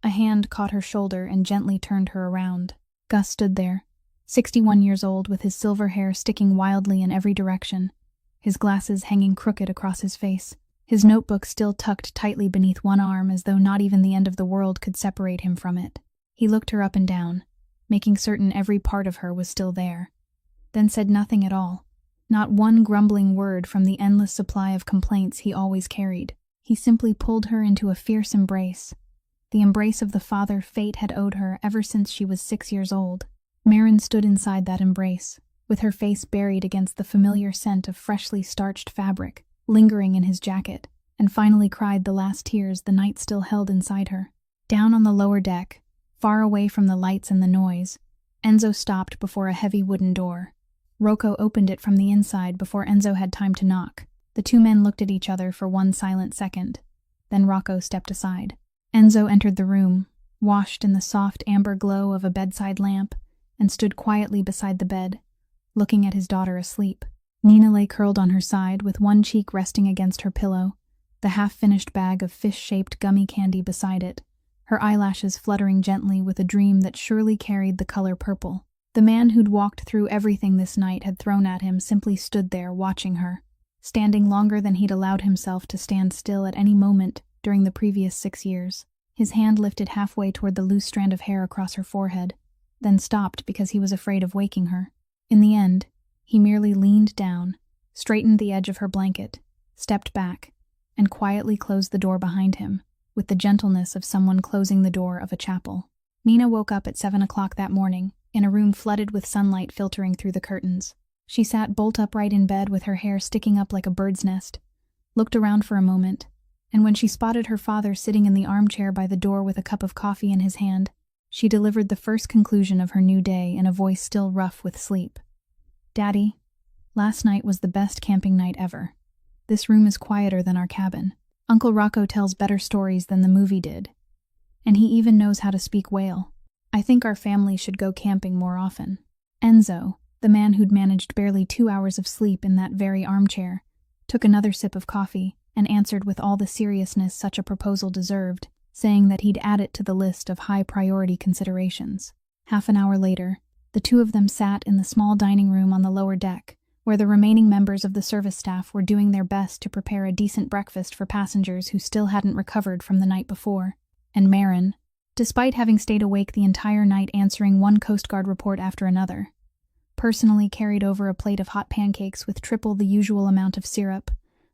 a hand caught her shoulder and gently turned her around. Gus stood there, 61 years old, with his silver hair sticking wildly in every direction, his glasses hanging crooked across his face, his notebook still tucked tightly beneath one arm as though not even the end of the world could separate him from it. He looked her up and down, making certain every part of her was still there, then said nothing at all, not one grumbling word from the endless supply of complaints he always carried. He simply pulled her into a fierce embrace, the embrace of the father fate had owed her ever since she was 6 years old. Marin stood inside that embrace, with her face buried against the familiar scent of freshly starched fabric, lingering in his jacket, and finally cried the last tears the night still held inside her. Down on the lower deck, far away from the lights and the noise, Enzo stopped before a heavy wooden door. Rocco opened it from the inside before Enzo had time to knock. The two men looked at each other for one silent second. Then Rocco stepped aside. Enzo entered the room, washed in the soft amber glow of a bedside lamp, and stood quietly beside the bed, looking at his daughter asleep. Nina lay curled on her side, with one cheek resting against her pillow, the half-finished bag of fish-shaped gummy candy beside it, her eyelashes fluttering gently with a dream that surely carried the color purple. The man who'd walked through everything this night had thrown at him simply stood there watching her, standing longer than he'd allowed himself to stand still at any moment during the previous 6 years. His hand lifted halfway toward the loose strand of hair across her forehead, then stopped because he was afraid of waking her. In the end, he merely leaned down, straightened the edge of her blanket, stepped back, and quietly closed the door behind him, with the gentleness of someone closing the door of a chapel. Nina woke up at 7 o'clock that morning, in a room flooded with sunlight filtering through the curtains. She sat bolt upright in bed with her hair sticking up like a bird's nest, looked around for a moment, and when she spotted her father sitting in the armchair by the door with a cup of coffee in his hand, she delivered the first conclusion of her new day in a voice still rough with sleep. "Daddy, last night was the best camping night ever. This room is quieter than our cabin. Uncle Rocco tells better stories than the movie did, and he even knows how to speak whale. I think our family should go camping more often." Enzo, the man who'd managed barely 2 hours of sleep in that very armchair, took another sip of coffee and answered with all the seriousness such a proposal deserved, saying that he'd add it to the list of high-priority considerations. Half an hour later, the two of them sat in the small dining room on the lower deck, where the remaining members of the service staff were doing their best to prepare a decent breakfast for passengers who still hadn't recovered from the night before. And Marin, despite having stayed awake the entire night answering one Coast Guard report after another, personally carried over a plate of hot pancakes with triple the usual amount of syrup,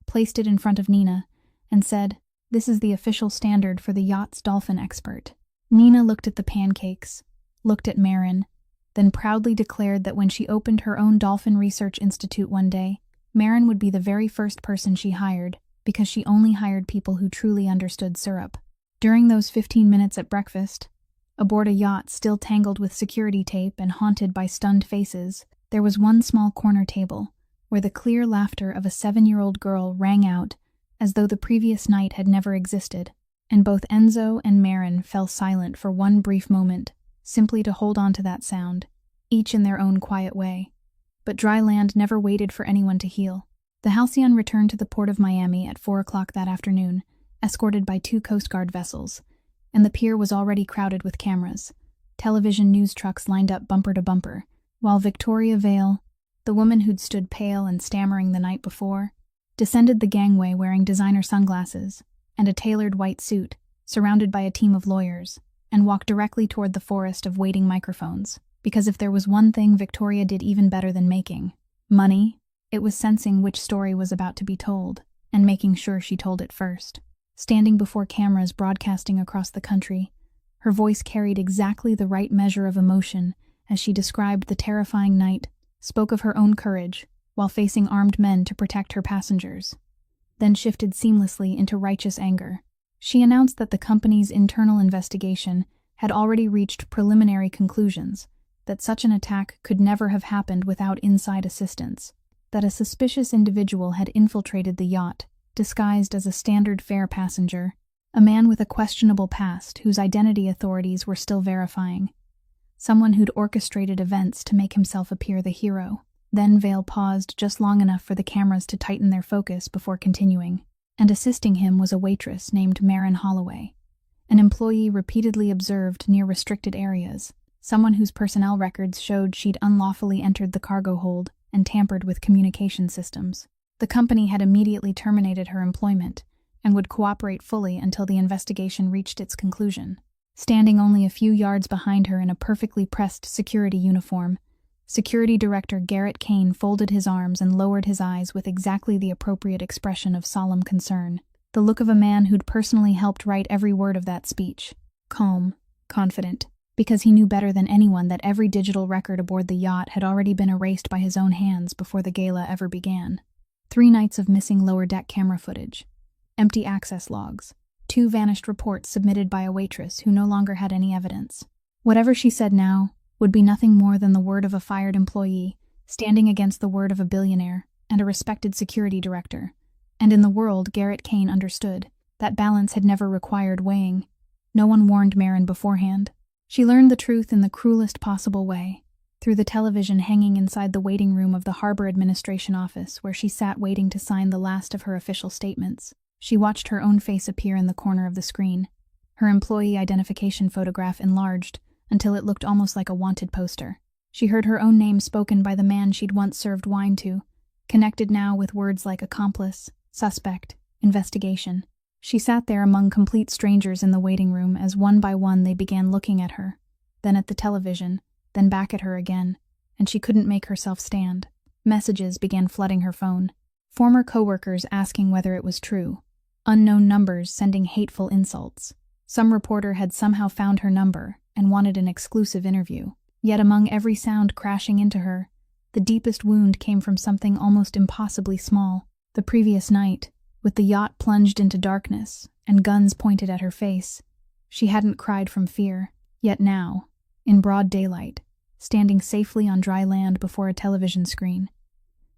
placed it in front of Nina, and said, "This is the official standard for the Yacht's dolphin expert." Nina looked at the pancakes, looked at Marin, then proudly declared that when she opened her own dolphin research institute one day, Marin would be the very first person she hired, because she only hired people who truly understood syrup. During those 15 minutes at breakfast, aboard a yacht still tangled with security tape and haunted by stunned faces, there was one small corner table, where where the clear laughter of a 7-year-old girl rang out as though the previous night had never existed, and both Enzo and Marin fell silent for one brief moment, simply to hold on to that sound, each in their own quiet way. But dry land never waited for anyone to heal. The Halcyon returned to the port of Miami at 4 o'clock that afternoon, escorted by 2 Coast Guard vessels, and the pier was already crowded with cameras. Television news trucks lined up bumper to bumper, while Victoria Vale, the woman who'd stood pale and stammering the night before, descended the gangway wearing designer sunglasses and a tailored white suit, surrounded by a team of lawyers, and walked directly toward the forest of waiting microphones. Because if there was one thing Victoria did even better than making money, it was sensing which story was about to be told, and making sure she told it first. Standing before cameras broadcasting across the country, her voice carried exactly the right measure of emotion as she described the terrifying night, spoke of her own courage, while facing armed men to protect her passengers, then shifted seamlessly into righteous anger. She announced that the company's internal investigation had already reached preliminary conclusions, that such an attack could never have happened without inside assistance, that a suspicious individual had infiltrated the yacht, disguised as a standard fare passenger, a man with a questionable past whose identity authorities were still verifying, someone who'd orchestrated events to make himself appear the hero. Then Vale paused just long enough for the cameras to tighten their focus before continuing, and assisting him was a waitress named Marin Holloway, an employee repeatedly observed near restricted areas, someone whose personnel records showed she'd unlawfully entered the cargo hold and tampered with communication systems. The company had immediately terminated her employment and would cooperate fully until the investigation reached its conclusion. Standing only a few yards behind her in a perfectly pressed security uniform, Security Director Garrett Kane folded his arms and lowered his eyes with exactly the appropriate expression of solemn concern, the look of a man who'd personally helped write every word of that speech. Calm, confident, because he knew better than anyone that every digital record aboard the yacht had already been erased by his own hands before the gala ever began. 3 nights of missing lower deck camera footage, empty access logs, 2 vanished reports submitted by a waitress who no longer had any evidence. Whatever she said now would be nothing more than the word of a fired employee, standing against the word of a billionaire and a respected security director. And in the world, Garrett Kane understood, that balance had never required weighing. No one warned Marin beforehand. She learned the truth in the cruelest possible way, through the television hanging inside the waiting room of the Harbor Administration office where she sat waiting to sign the last of her official statements. She watched her own face appear in the corner of the screen, her employee identification photograph enlarged until it looked almost like a wanted poster. She heard her own name spoken by the man she'd once served wine to, connected now with words like accomplice, suspect, investigation. She sat there among complete strangers in the waiting room as one by one they began looking at her, then at the television, then back at her again, and she couldn't make herself stand. Messages began flooding her phone. Former coworkers asking whether it was true. Unknown numbers sending hateful insults. Some reporter had somehow found her number and wanted an exclusive interview. Yet among every sound crashing into her, the deepest wound came from something almost impossibly small. The previous night, with the yacht plunged into darkness and guns pointed at her face, she hadn't cried from fear. Yet now, in broad daylight, standing safely on dry land before a television screen,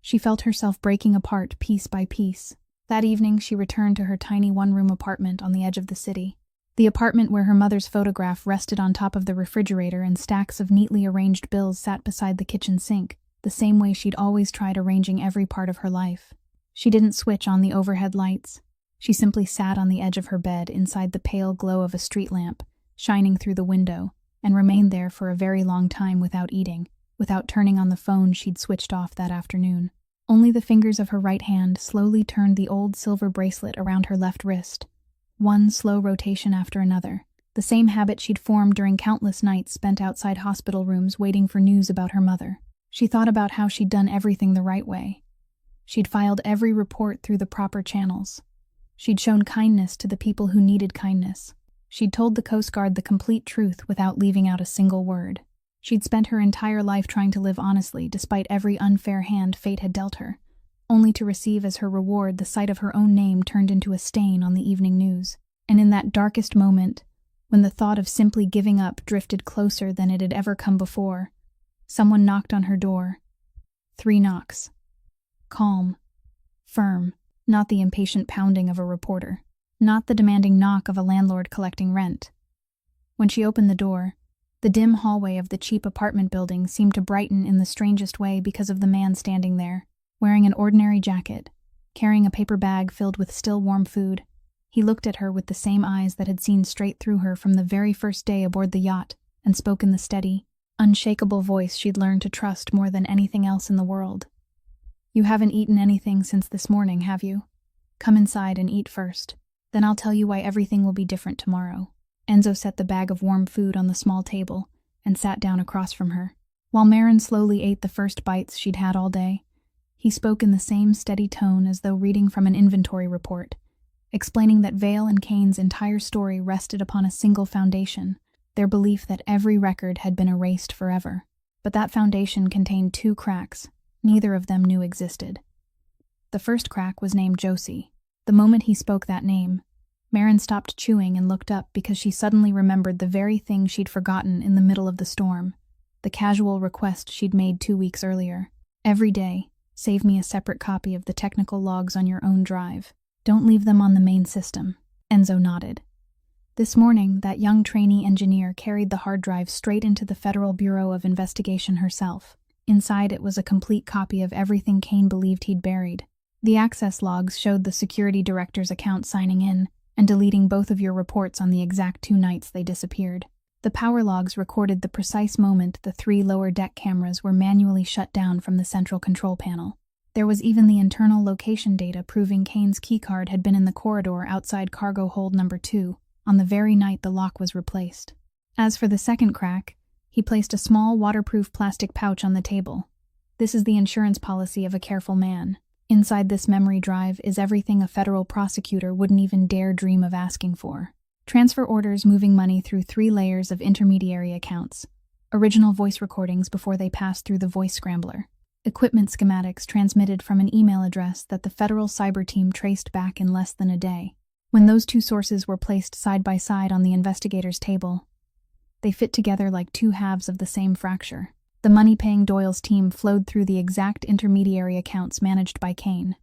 she felt herself breaking apart piece by piece. That evening, she returned to her tiny one-room apartment on the edge of the city. The apartment where her mother's photograph rested on top of the refrigerator and stacks of neatly arranged bills sat beside the kitchen sink, the same way she'd always tried arranging every part of her life. She didn't switch on the overhead lights. She simply sat on the edge of her bed inside the pale glow of a street lamp, shining through the window, and remained there for a very long time without eating, without turning on the phone she'd switched off that afternoon. Only the fingers of her right hand slowly turned the old silver bracelet around her left wrist, one slow rotation after another, the same habit she'd formed during countless nights spent outside hospital rooms waiting for news about her mother. She thought about how she'd done everything the right way. She'd filed every report through the proper channels. She'd shown kindness to the people who needed kindness. She'd told the Coast Guard the complete truth without leaving out a single word. She'd spent her entire life trying to live honestly despite every unfair hand fate had dealt her, only to receive as her reward the sight of her own name turned into a stain on the evening news. And in that darkest moment, when the thought of simply giving up drifted closer than it had ever come before, someone knocked on her door. 3 knocks. calm, firm, not the impatient pounding of a reporter, not the demanding knock of a landlord collecting rent. When she opened the door, the dim hallway of the cheap apartment building seemed to brighten in the strangest way because of the man standing there, wearing an ordinary jacket, carrying a paper bag filled with still warm food. He looked at her with the same eyes that had seen straight through her from the very first day aboard the yacht, and spoke in the steady, unshakable voice she'd learned to trust more than anything else in the world. "You haven't eaten anything since this morning, have you? Come inside and eat first. Then I'll tell you why everything will be different tomorrow." Enzo set the bag of warm food on the small table and sat down across from her. While Marin slowly ate the first bites she'd had all day, he spoke in the same steady tone as though reading from an inventory report, explaining that Vale and Kane's entire story rested upon a single foundation, their belief that every record had been erased forever. But that foundation contained two cracks neither of them knew existed. The first crack was named Josie. The moment he spoke that name, Marin stopped chewing and looked up because she suddenly remembered the very thing she'd forgotten in the middle of the storm, the casual request she'd made 2 weeks earlier. "Every day, save me a separate copy of the technical logs on your own drive. Don't leave them on the main system." Enzo nodded. This morning, that young trainee engineer carried the hard drive straight into the Federal Bureau of Investigation herself. Inside it was a complete copy of everything Kane believed he'd buried. The access logs showed the security director's account signing in and deleting both of your reports on the exact 2 nights they disappeared. The power logs recorded the precise moment the 3 lower deck cameras were manually shut down from the central control panel. There was even the internal location data proving Kane's keycard had been in the corridor outside cargo hold number 2 on the very night the lock was replaced. As for the second crack, he placed a small waterproof plastic pouch on the table. This is the insurance policy of a careful man. Inside this memory drive is everything a federal prosecutor wouldn't even dare dream of asking for. Transfer orders moving money through 3 layers of intermediary accounts. Original voice recordings before they passed through the voice scrambler. Equipment schematics transmitted from an email address that the federal cyber team traced back in less than a day. When those 2 sources were placed side by side on the investigator's table, they fit together like 2 halves of the same fracture. The money paying Doyle's team flowed through the exact intermediary accounts managed by Kane.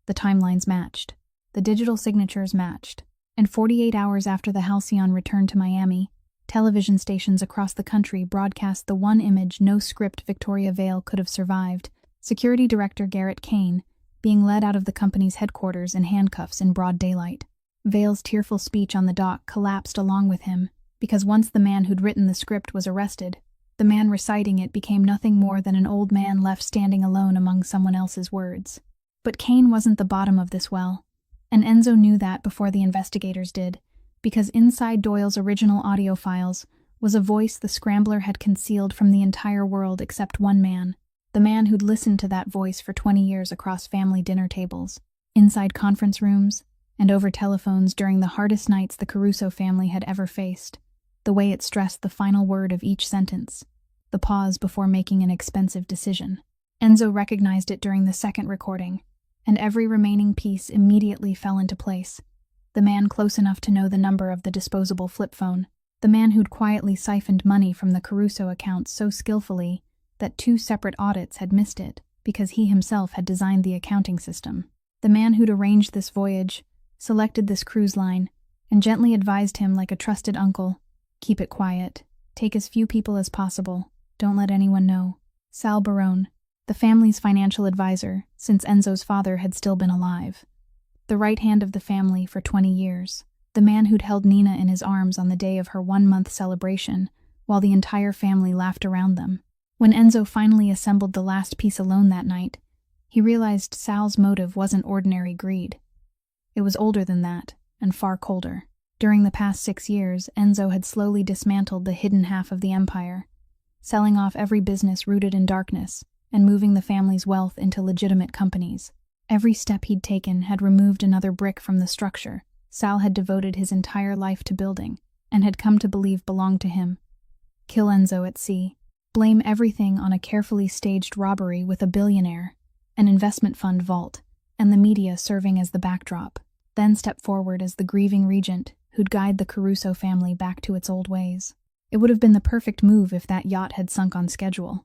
The timelines matched. The digital signatures matched. And 48 hours after the Halcyon returned to Miami, television stations across the country broadcast the one image no script Victoria Vale could have survived: Security Director Garrett Kane being led out of the company's headquarters in handcuffs in broad daylight. Vale's tearful speech on the dock collapsed along with him, because once the man who'd written the script was arrested, the man reciting it became nothing more than an old man left standing alone among someone else's words. But Kane wasn't the bottom of this well, and Enzo knew that before the investigators did, because inside Doyle's original audio files was a voice the Scrambler had concealed from the entire world except one man, the man who'd listened to that voice for 20 years across family dinner tables, inside conference rooms, and over telephones during the hardest nights the Caruso family had ever faced. The way it stressed the final word of each sentence, the pause before making an expensive decision. Enzo recognized it during the second recording, and every remaining piece immediately fell into place. The man close enough to know the number of the disposable flip phone, the man who'd quietly siphoned money from the Caruso accounts so skillfully that 2 separate audits had missed it because he himself had designed the accounting system. The man who'd arranged this voyage, selected this cruise line, and gently advised him like a trusted uncle, "Keep it quiet. Take as few people as possible. Don't let anyone know." Sal Barone, the family's financial advisor since Enzo's father had still been alive. The right hand of the family for 20 years. The man who'd held Nina in his arms on the day of her 1-month celebration, while the entire family laughed around them. When Enzo finally assembled the last piece alone that night, he realized Sal's motive wasn't ordinary greed. It was older than that, and far colder. During the past 6 years, Enzo had slowly dismantled the hidden half of the empire, selling off every business rooted in darkness and moving the family's wealth into legitimate companies. Every step he'd taken had removed another brick from the structure Sal had devoted his entire life to building and had come to believe belonged to him. Kill Enzo at sea. Blame everything on a carefully staged robbery with a billionaire, an investment fund vault, and the media serving as the backdrop. Then step forward as the grieving regent who'd guide the Caruso family back to its old ways. It would have been the perfect move if that yacht had sunk on schedule.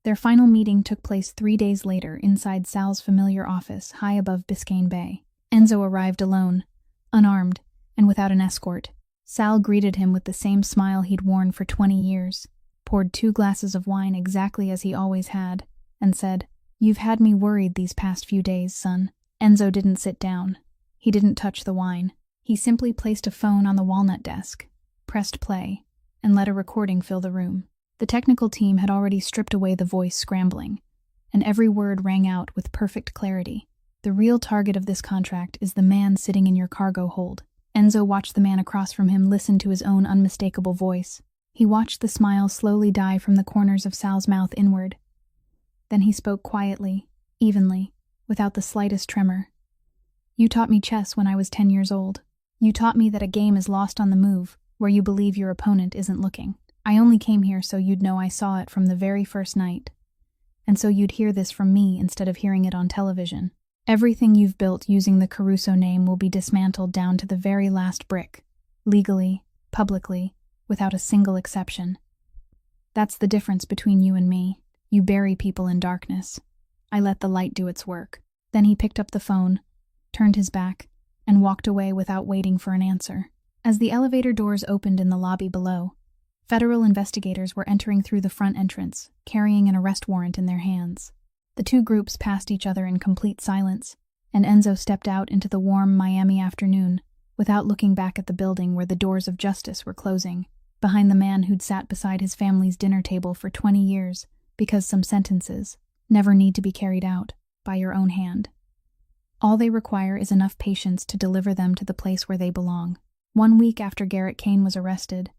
Their final meeting took place 3 days later inside Sal's familiar office high above Biscayne Bay. Enzo arrived alone, unarmed, and without an escort. Sal greeted him with the same smile he'd worn for 20 years, poured 2 glasses of wine exactly as he always had, and said, "You've had me worried these past few days, son." Enzo didn't sit down. He didn't touch the wine. He simply placed a phone on the walnut desk, pressed play, and let a recording fill the room. The technical team had already stripped away the voice scrambling, and every word rang out with perfect clarity. "The real target of this contract is the man sitting in your cargo hold." Enzo watched the man across from him listen to his own unmistakable voice. He watched the smile slowly die from the corners of Sal's mouth inward. Then he spoke quietly, evenly, without the slightest tremor. "You taught me chess when I was 10 years old. You taught me that a game is lost on the move, where you believe your opponent isn't looking. I only came here so you'd know I saw it from the very first night. And so you'd hear this from me instead of hearing it on television. Everything you've built using the Caruso name will be dismantled down to the very last brick, legally, publicly, without a single exception. That's the difference between you and me. You bury people in darkness. I let the light do its work." Then he picked up the phone, turned his back, and walked away without waiting for an answer. As the elevator doors opened in the lobby below, federal investigators were entering through the front entrance, carrying an arrest warrant in their hands. The 2 groups passed each other in complete silence, and Enzo stepped out into the warm Miami afternoon, without looking back at the building where the doors of justice were closing, behind the man who'd sat beside his family's dinner table for 20 years, because some sentences never need to be carried out by your own hand. All they require is enough patience to deliver them to the place where they belong. 1 week after Garrett Kane was arrested,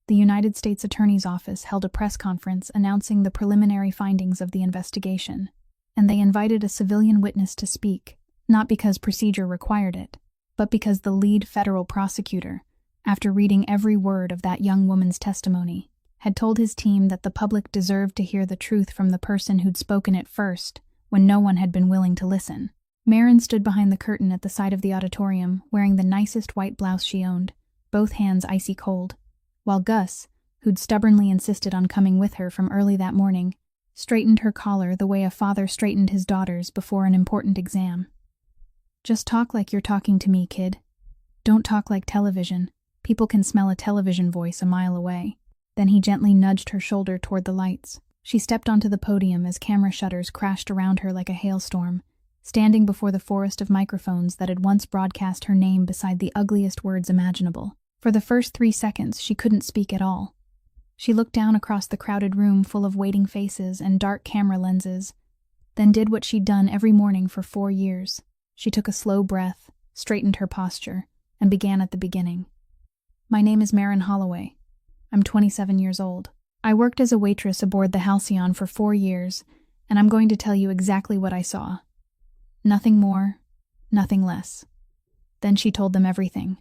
the United States Attorney's Office held a press conference announcing the preliminary findings of the investigation, and they invited a civilian witness to speak, not because procedure required it, but because the lead federal prosecutor, after reading every word of that young woman's testimony, had told his team that the public deserved to hear the truth from the person who'd spoken it first, when no one had been willing to listen. Marin stood behind the curtain at the side of the auditorium, wearing the nicest white blouse she owned, both hands icy cold, while Gus, who'd stubbornly insisted on coming with her from early that morning, straightened her collar the way a father straightened his daughters before an important exam. "Just talk like you're talking to me, kid. Don't talk like television. People can smell a television voice a mile away." Then he gently nudged her shoulder toward the lights. She stepped onto the podium as camera shutters crashed around her like a hailstorm, standing before the forest of microphones that had once broadcast her name beside the ugliest words imaginable. For the first 3 seconds, she couldn't speak at all. She looked down across the crowded room full of waiting faces and dark camera lenses, then did what she'd done every morning for 4 years. She took a slow breath, straightened her posture, and began at the beginning. "My name is Marin Holloway. I'm 27 years old. I worked as a waitress aboard the Halcyon for 4 years, and I'm going to tell you exactly what I saw. Nothing more, nothing less." Then she told them everything.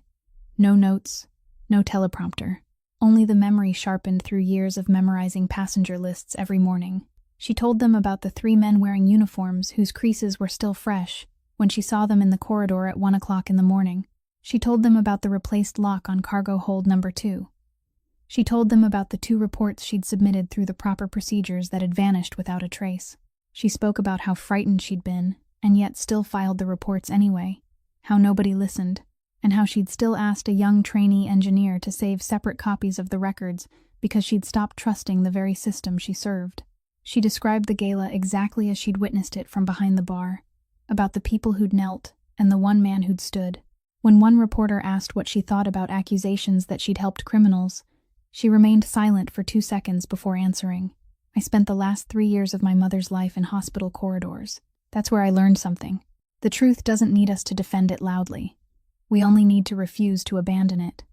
No notes, no teleprompter. Only the memory sharpened through years of memorizing passenger lists every morning. She told them about the 3 men wearing uniforms whose creases were still fresh when she saw them in the corridor at 1 o'clock in the morning. She told them about the replaced lock on cargo hold number 2. She told them about the 2 reports she'd submitted through the proper procedures that had vanished without a trace. She spoke about how frightened she'd been, and yet still filed the reports anyway, how nobody listened, and how she'd still asked a young trainee engineer to save separate copies of the records because she'd stopped trusting the very system she served. She described the gala exactly as she'd witnessed it from behind the bar, about the people who'd knelt and the one man who'd stood. When one reporter asked what she thought about accusations that she'd helped criminals, she remained silent for 2 seconds before answering. "I spent the last 3 years of my mother's life in hospital corridors. That's where I learned something. The truth doesn't need us to defend it loudly. We only need to refuse to abandon it.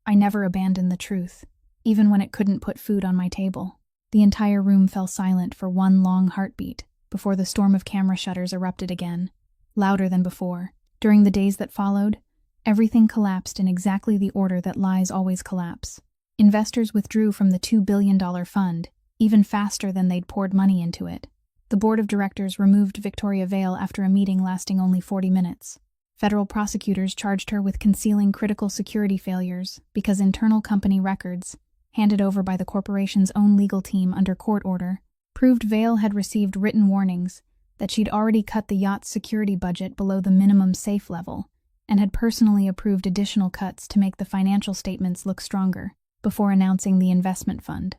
I never abandoned the truth, even when it couldn't put food on my table." The entire room fell silent for one long heartbeat before the storm of camera shutters erupted again, louder than before. During the days that followed, everything collapsed in exactly the order that lies always collapse. Investors withdrew from the $2 billion fund, even faster than they'd poured money into it. The board of directors removed Victoria Vale after a meeting lasting only 40 minutes. Federal prosecutors charged her with concealing critical security failures because internal company records, handed over by the corporation's own legal team under court order, proved Vale had received written warnings that she'd already cut the yacht's security budget below the minimum safe level and had personally approved additional cuts to make the financial statements look stronger before announcing the investment fund.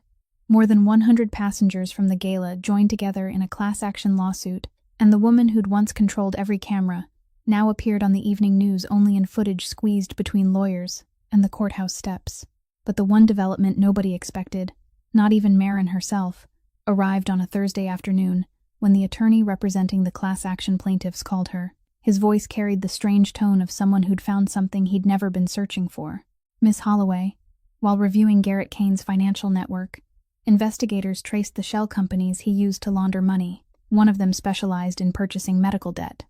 More than 100 passengers from the gala joined together in a class action lawsuit, and the woman who'd once controlled every camera now appeared on the evening news only in footage squeezed between lawyers and the courthouse steps. But the one development nobody expected, not even Marin herself, arrived on a Thursday afternoon when the attorney representing the class action plaintiffs called her. His voice carried the strange tone of someone who'd found something he'd never been searching for. Miss Holloway, while reviewing Garrett Kane's financial network, investigators traced the shell companies he used to launder money. One of them specialized in purchasing medical debt.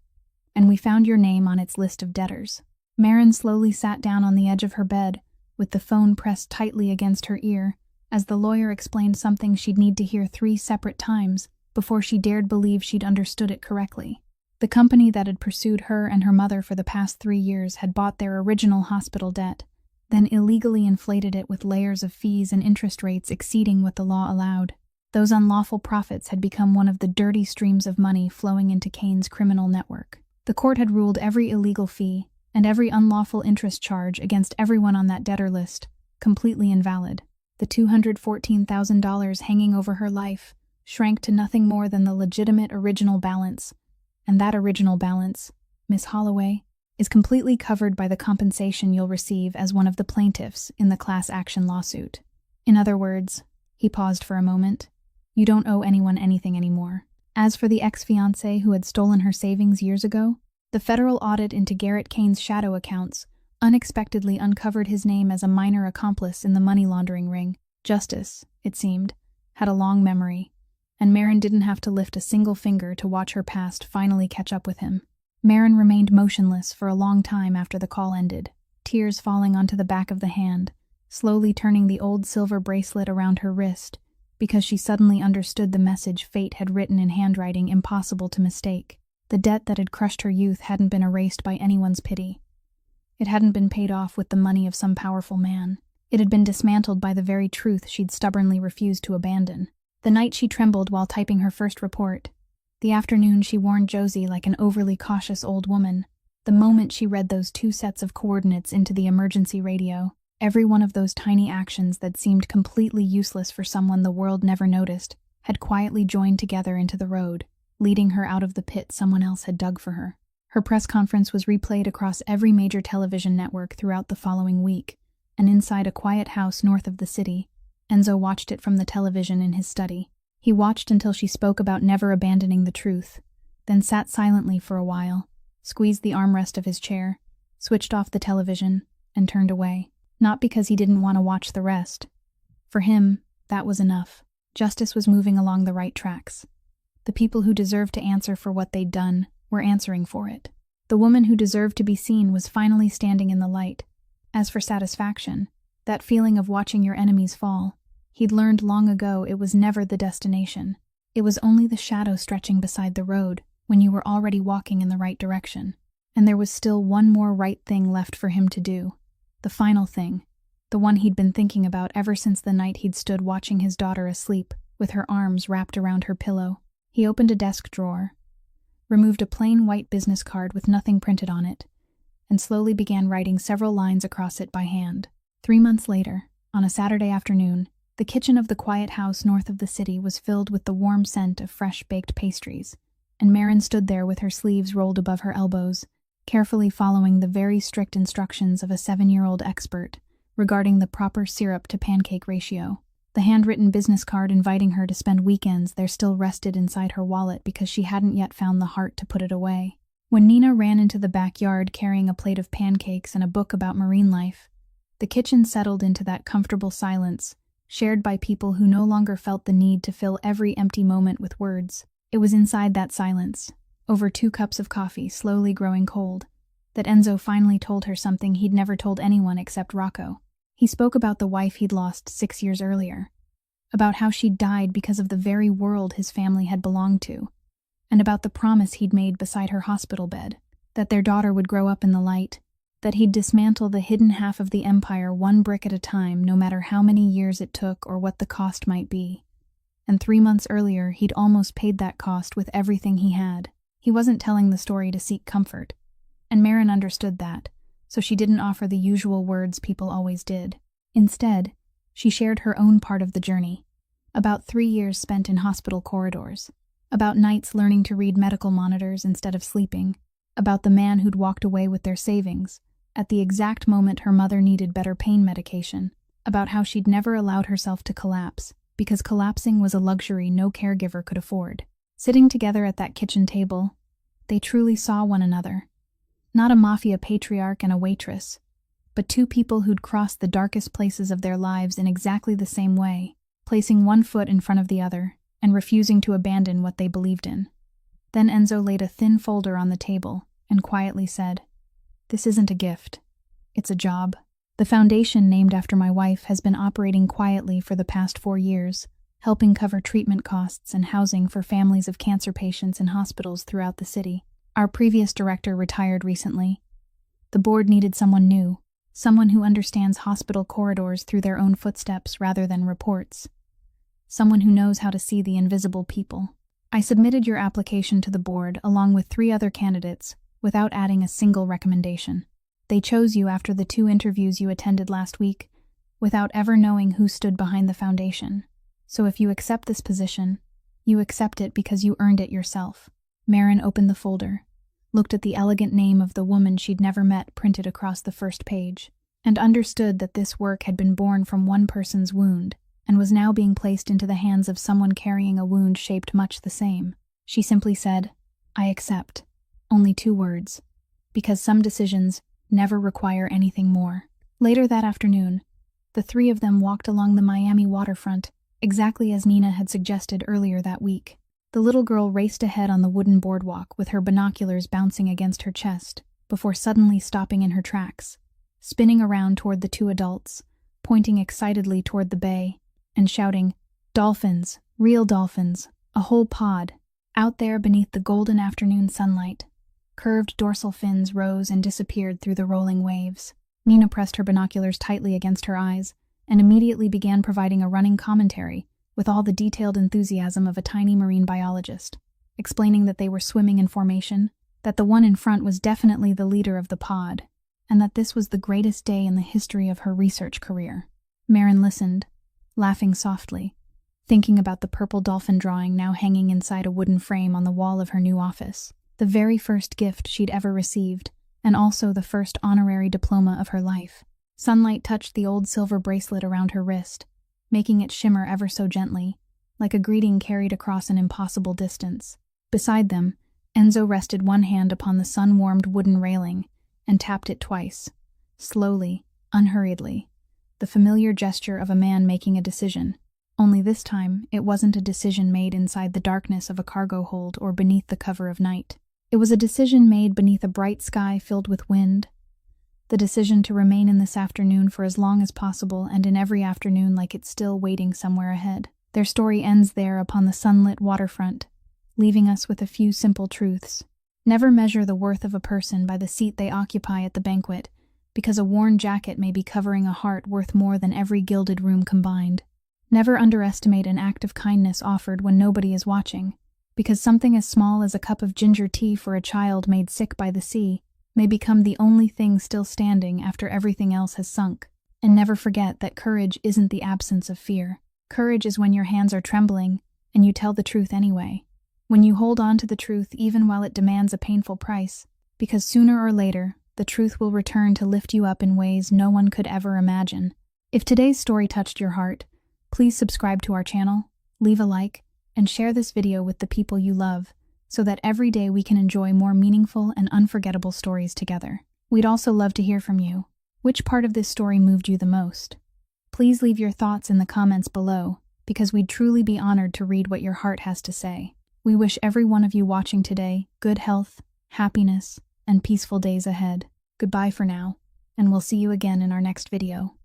And we found your name on its list of debtors. Marin slowly sat down on the edge of her bed, with the phone pressed tightly against her ear, as the lawyer explained something she'd need to hear 3 separate times before she dared believe she'd understood it correctly. The company that had pursued her and her mother for the past 3 years had bought their original hospital debt, then illegally inflated it with layers of fees and interest rates exceeding what the law allowed. Those unlawful profits had become one of the dirty streams of money flowing into Kane's criminal network. The court had ruled every illegal fee and every unlawful interest charge against everyone on that debtor list completely invalid. The $214,000 hanging over her life shrank to nothing more than the legitimate original balance, and that original balance, Miss Holloway, is completely covered by the compensation you'll receive as one of the plaintiffs in the class action lawsuit. In other words, he paused for a moment, you don't owe anyone anything anymore. As for the ex-fiancé who had stolen her savings years ago, the federal audit into Garrett Kane's shadow accounts unexpectedly uncovered his name as a minor accomplice in the money laundering ring. Justice, it seemed, had a long memory, and Marin didn't have to lift a single finger to watch her past finally catch up with him. Marin remained motionless for a long time after the call ended, tears falling onto the back of the hand, slowly turning the old silver bracelet around her wrist, because she suddenly understood the message fate had written in handwriting impossible to mistake. The debt that had crushed her youth hadn't been erased by anyone's pity. It hadn't been paid off with the money of some powerful man. It had been dismantled by the very truth she'd stubbornly refused to abandon. The night she trembled while typing her first report. The afternoon she warned Josie like an overly cautious old woman. The moment she read those 2 sets of coordinates into the emergency radio. Every one of those tiny actions that seemed completely useless for someone the world never noticed had quietly joined together into the road, leading her out of the pit someone else had dug for her. Her press conference was replayed across every major television network throughout the following week, and inside a quiet house north of the city, Enzo watched it from the television in his study. He watched until she spoke about never abandoning the truth, then sat silently for a while, squeezed the armrest of his chair, switched off the television, and turned away. Not because he didn't want to watch the rest. For him, that was enough. Justice was moving along the right tracks. The people who deserved to answer for what they'd done were answering for it. The woman who deserved to be seen was finally standing in the light. As for satisfaction, that feeling of watching your enemies fall, he'd learned long ago it was never the destination. It was only the shadow stretching beside the road when you were already walking in the right direction. And there was still one more right thing left for him to do. The final thing, the one he'd been thinking about ever since the night he'd stood watching his daughter asleep, with her arms wrapped around her pillow. He opened a desk drawer, removed a plain white business card with nothing printed on it, and slowly began writing several lines across it by hand. 3 months later, on a Saturday afternoon, the kitchen of the quiet house north of the city was filled with the warm scent of fresh-baked pastries, and Marin stood there with her sleeves rolled above her elbows, carefully following the very strict instructions of a 7-year-old expert regarding the proper syrup-to-pancake ratio. The handwritten business card inviting her to spend weekends there still rested inside her wallet because she hadn't yet found the heart to put it away. When Nina ran into the backyard carrying a plate of pancakes and a book about marine life, the kitchen settled into that comfortable silence, shared by people who no longer felt the need to fill every empty moment with words. It was inside that silence, over 2 cups of coffee slowly growing cold, that Enzo finally told her something he'd never told anyone except Rocco. He spoke about the wife he'd lost 6 years earlier, about how she'd died because of the very world his family had belonged to, and about the promise he'd made beside her hospital bed, that their daughter would grow up in the light, that he'd dismantle the hidden half of the empire 1 brick at a time no matter how many years it took or what the cost might be, and 3 months earlier he'd almost paid that cost with everything he had. He wasn't telling the story to seek comfort, and Marin understood that, so she didn't offer the usual words people always did. Instead, she shared her own part of the journey, about 3 years spent in hospital corridors, about nights learning to read medical monitors instead of sleeping, about the man who'd walked away with their savings at the exact moment her mother needed better pain medication, about how she'd never allowed herself to collapse, because collapsing was a luxury no caregiver could afford. Sitting together at that kitchen table, they truly saw one another. Not a mafia patriarch and a waitress, but two people who'd crossed the darkest places of their lives in exactly the same way, placing one foot in front of the other and refusing to abandon what they believed in. Then Enzo laid a thin folder on the table and quietly said, "This isn't a gift. It's a job. The foundation named after my wife has been operating quietly for the past 4 years, helping cover treatment costs and housing for families of cancer patients in hospitals throughout the city. Our previous director retired recently. The board needed someone new, someone who understands hospital corridors through their own footsteps rather than reports. Someone who knows how to see the invisible people. I submitted your application to the board along with 3 other candidates without adding a single recommendation. They chose you after the 2 interviews you attended last week, without ever knowing who stood behind the foundation. So if you accept this position, you accept it because you earned it yourself." Marin opened the folder, looked at the elegant name of the woman she'd never met printed across the first page, and understood that this work had been born from one person's wound and was now being placed into the hands of someone carrying a wound shaped much the same. She simply said, "I accept." Only 2 words, because some decisions never require anything more. Later that afternoon, the 3 of them walked along the Miami waterfront, exactly as Nina had suggested earlier that week. The little girl raced ahead on the wooden boardwalk with her binoculars bouncing against her chest, before suddenly stopping in her tracks, spinning around toward the 2 adults, pointing excitedly toward the bay, and shouting, "Dolphins, real dolphins, a whole pod." Out there beneath the golden afternoon sunlight, curved dorsal fins rose and disappeared through the rolling waves. Nina pressed her binoculars tightly against her eyes and immediately began providing a running commentary with all the detailed enthusiasm of a tiny marine biologist, explaining that they were swimming in formation, that the one in front was definitely the leader of the pod, and that this was the greatest day in the history of her research career. Marin listened, laughing softly, thinking about the purple dolphin drawing now hanging inside a wooden frame on the wall of her new office. The very first gift she'd ever received, and also the first honorary diploma of her life. Sunlight touched the old silver bracelet around her wrist, making it shimmer ever so gently, like a greeting carried across an impossible distance. Beside them, Enzo rested one hand upon the sun-warmed wooden railing and tapped it twice, slowly, unhurriedly, the familiar gesture of a man making a decision. Only this time, it wasn't a decision made inside the darkness of a cargo hold or beneath the cover of night. It was a decision made beneath a bright sky filled with wind. The decision to remain in this afternoon for as long as possible and in every afternoon like it's still waiting somewhere ahead. Their story ends there upon the sunlit waterfront, leaving us with a few simple truths. Never measure the worth of a person by the seat they occupy at the banquet, because a worn jacket may be covering a heart worth more than every gilded room combined. Never underestimate an act of kindness offered when nobody is watching, because something as small as a cup of ginger tea for a child made sick by the sea may become the only thing still standing after everything else has sunk. And never forget that courage isn't the absence of fear. Courage is when your hands are trembling and you tell the truth anyway. When you hold on to the truth even while it demands a painful price, because sooner or later, the truth will return to lift you up in ways no one could ever imagine. If today's story touched your heart, please subscribe to our channel, leave a like, and share this video with the people you love, so that every day we can enjoy more meaningful and unforgettable stories together. We'd also love to hear from you. Which part of this story moved you the most? Please leave your thoughts in the comments below, because we'd truly be honored to read what your heart has to say. We wish every one of you watching today good health, happiness, and peaceful days ahead. Goodbye for now, and we'll see you again in our next video.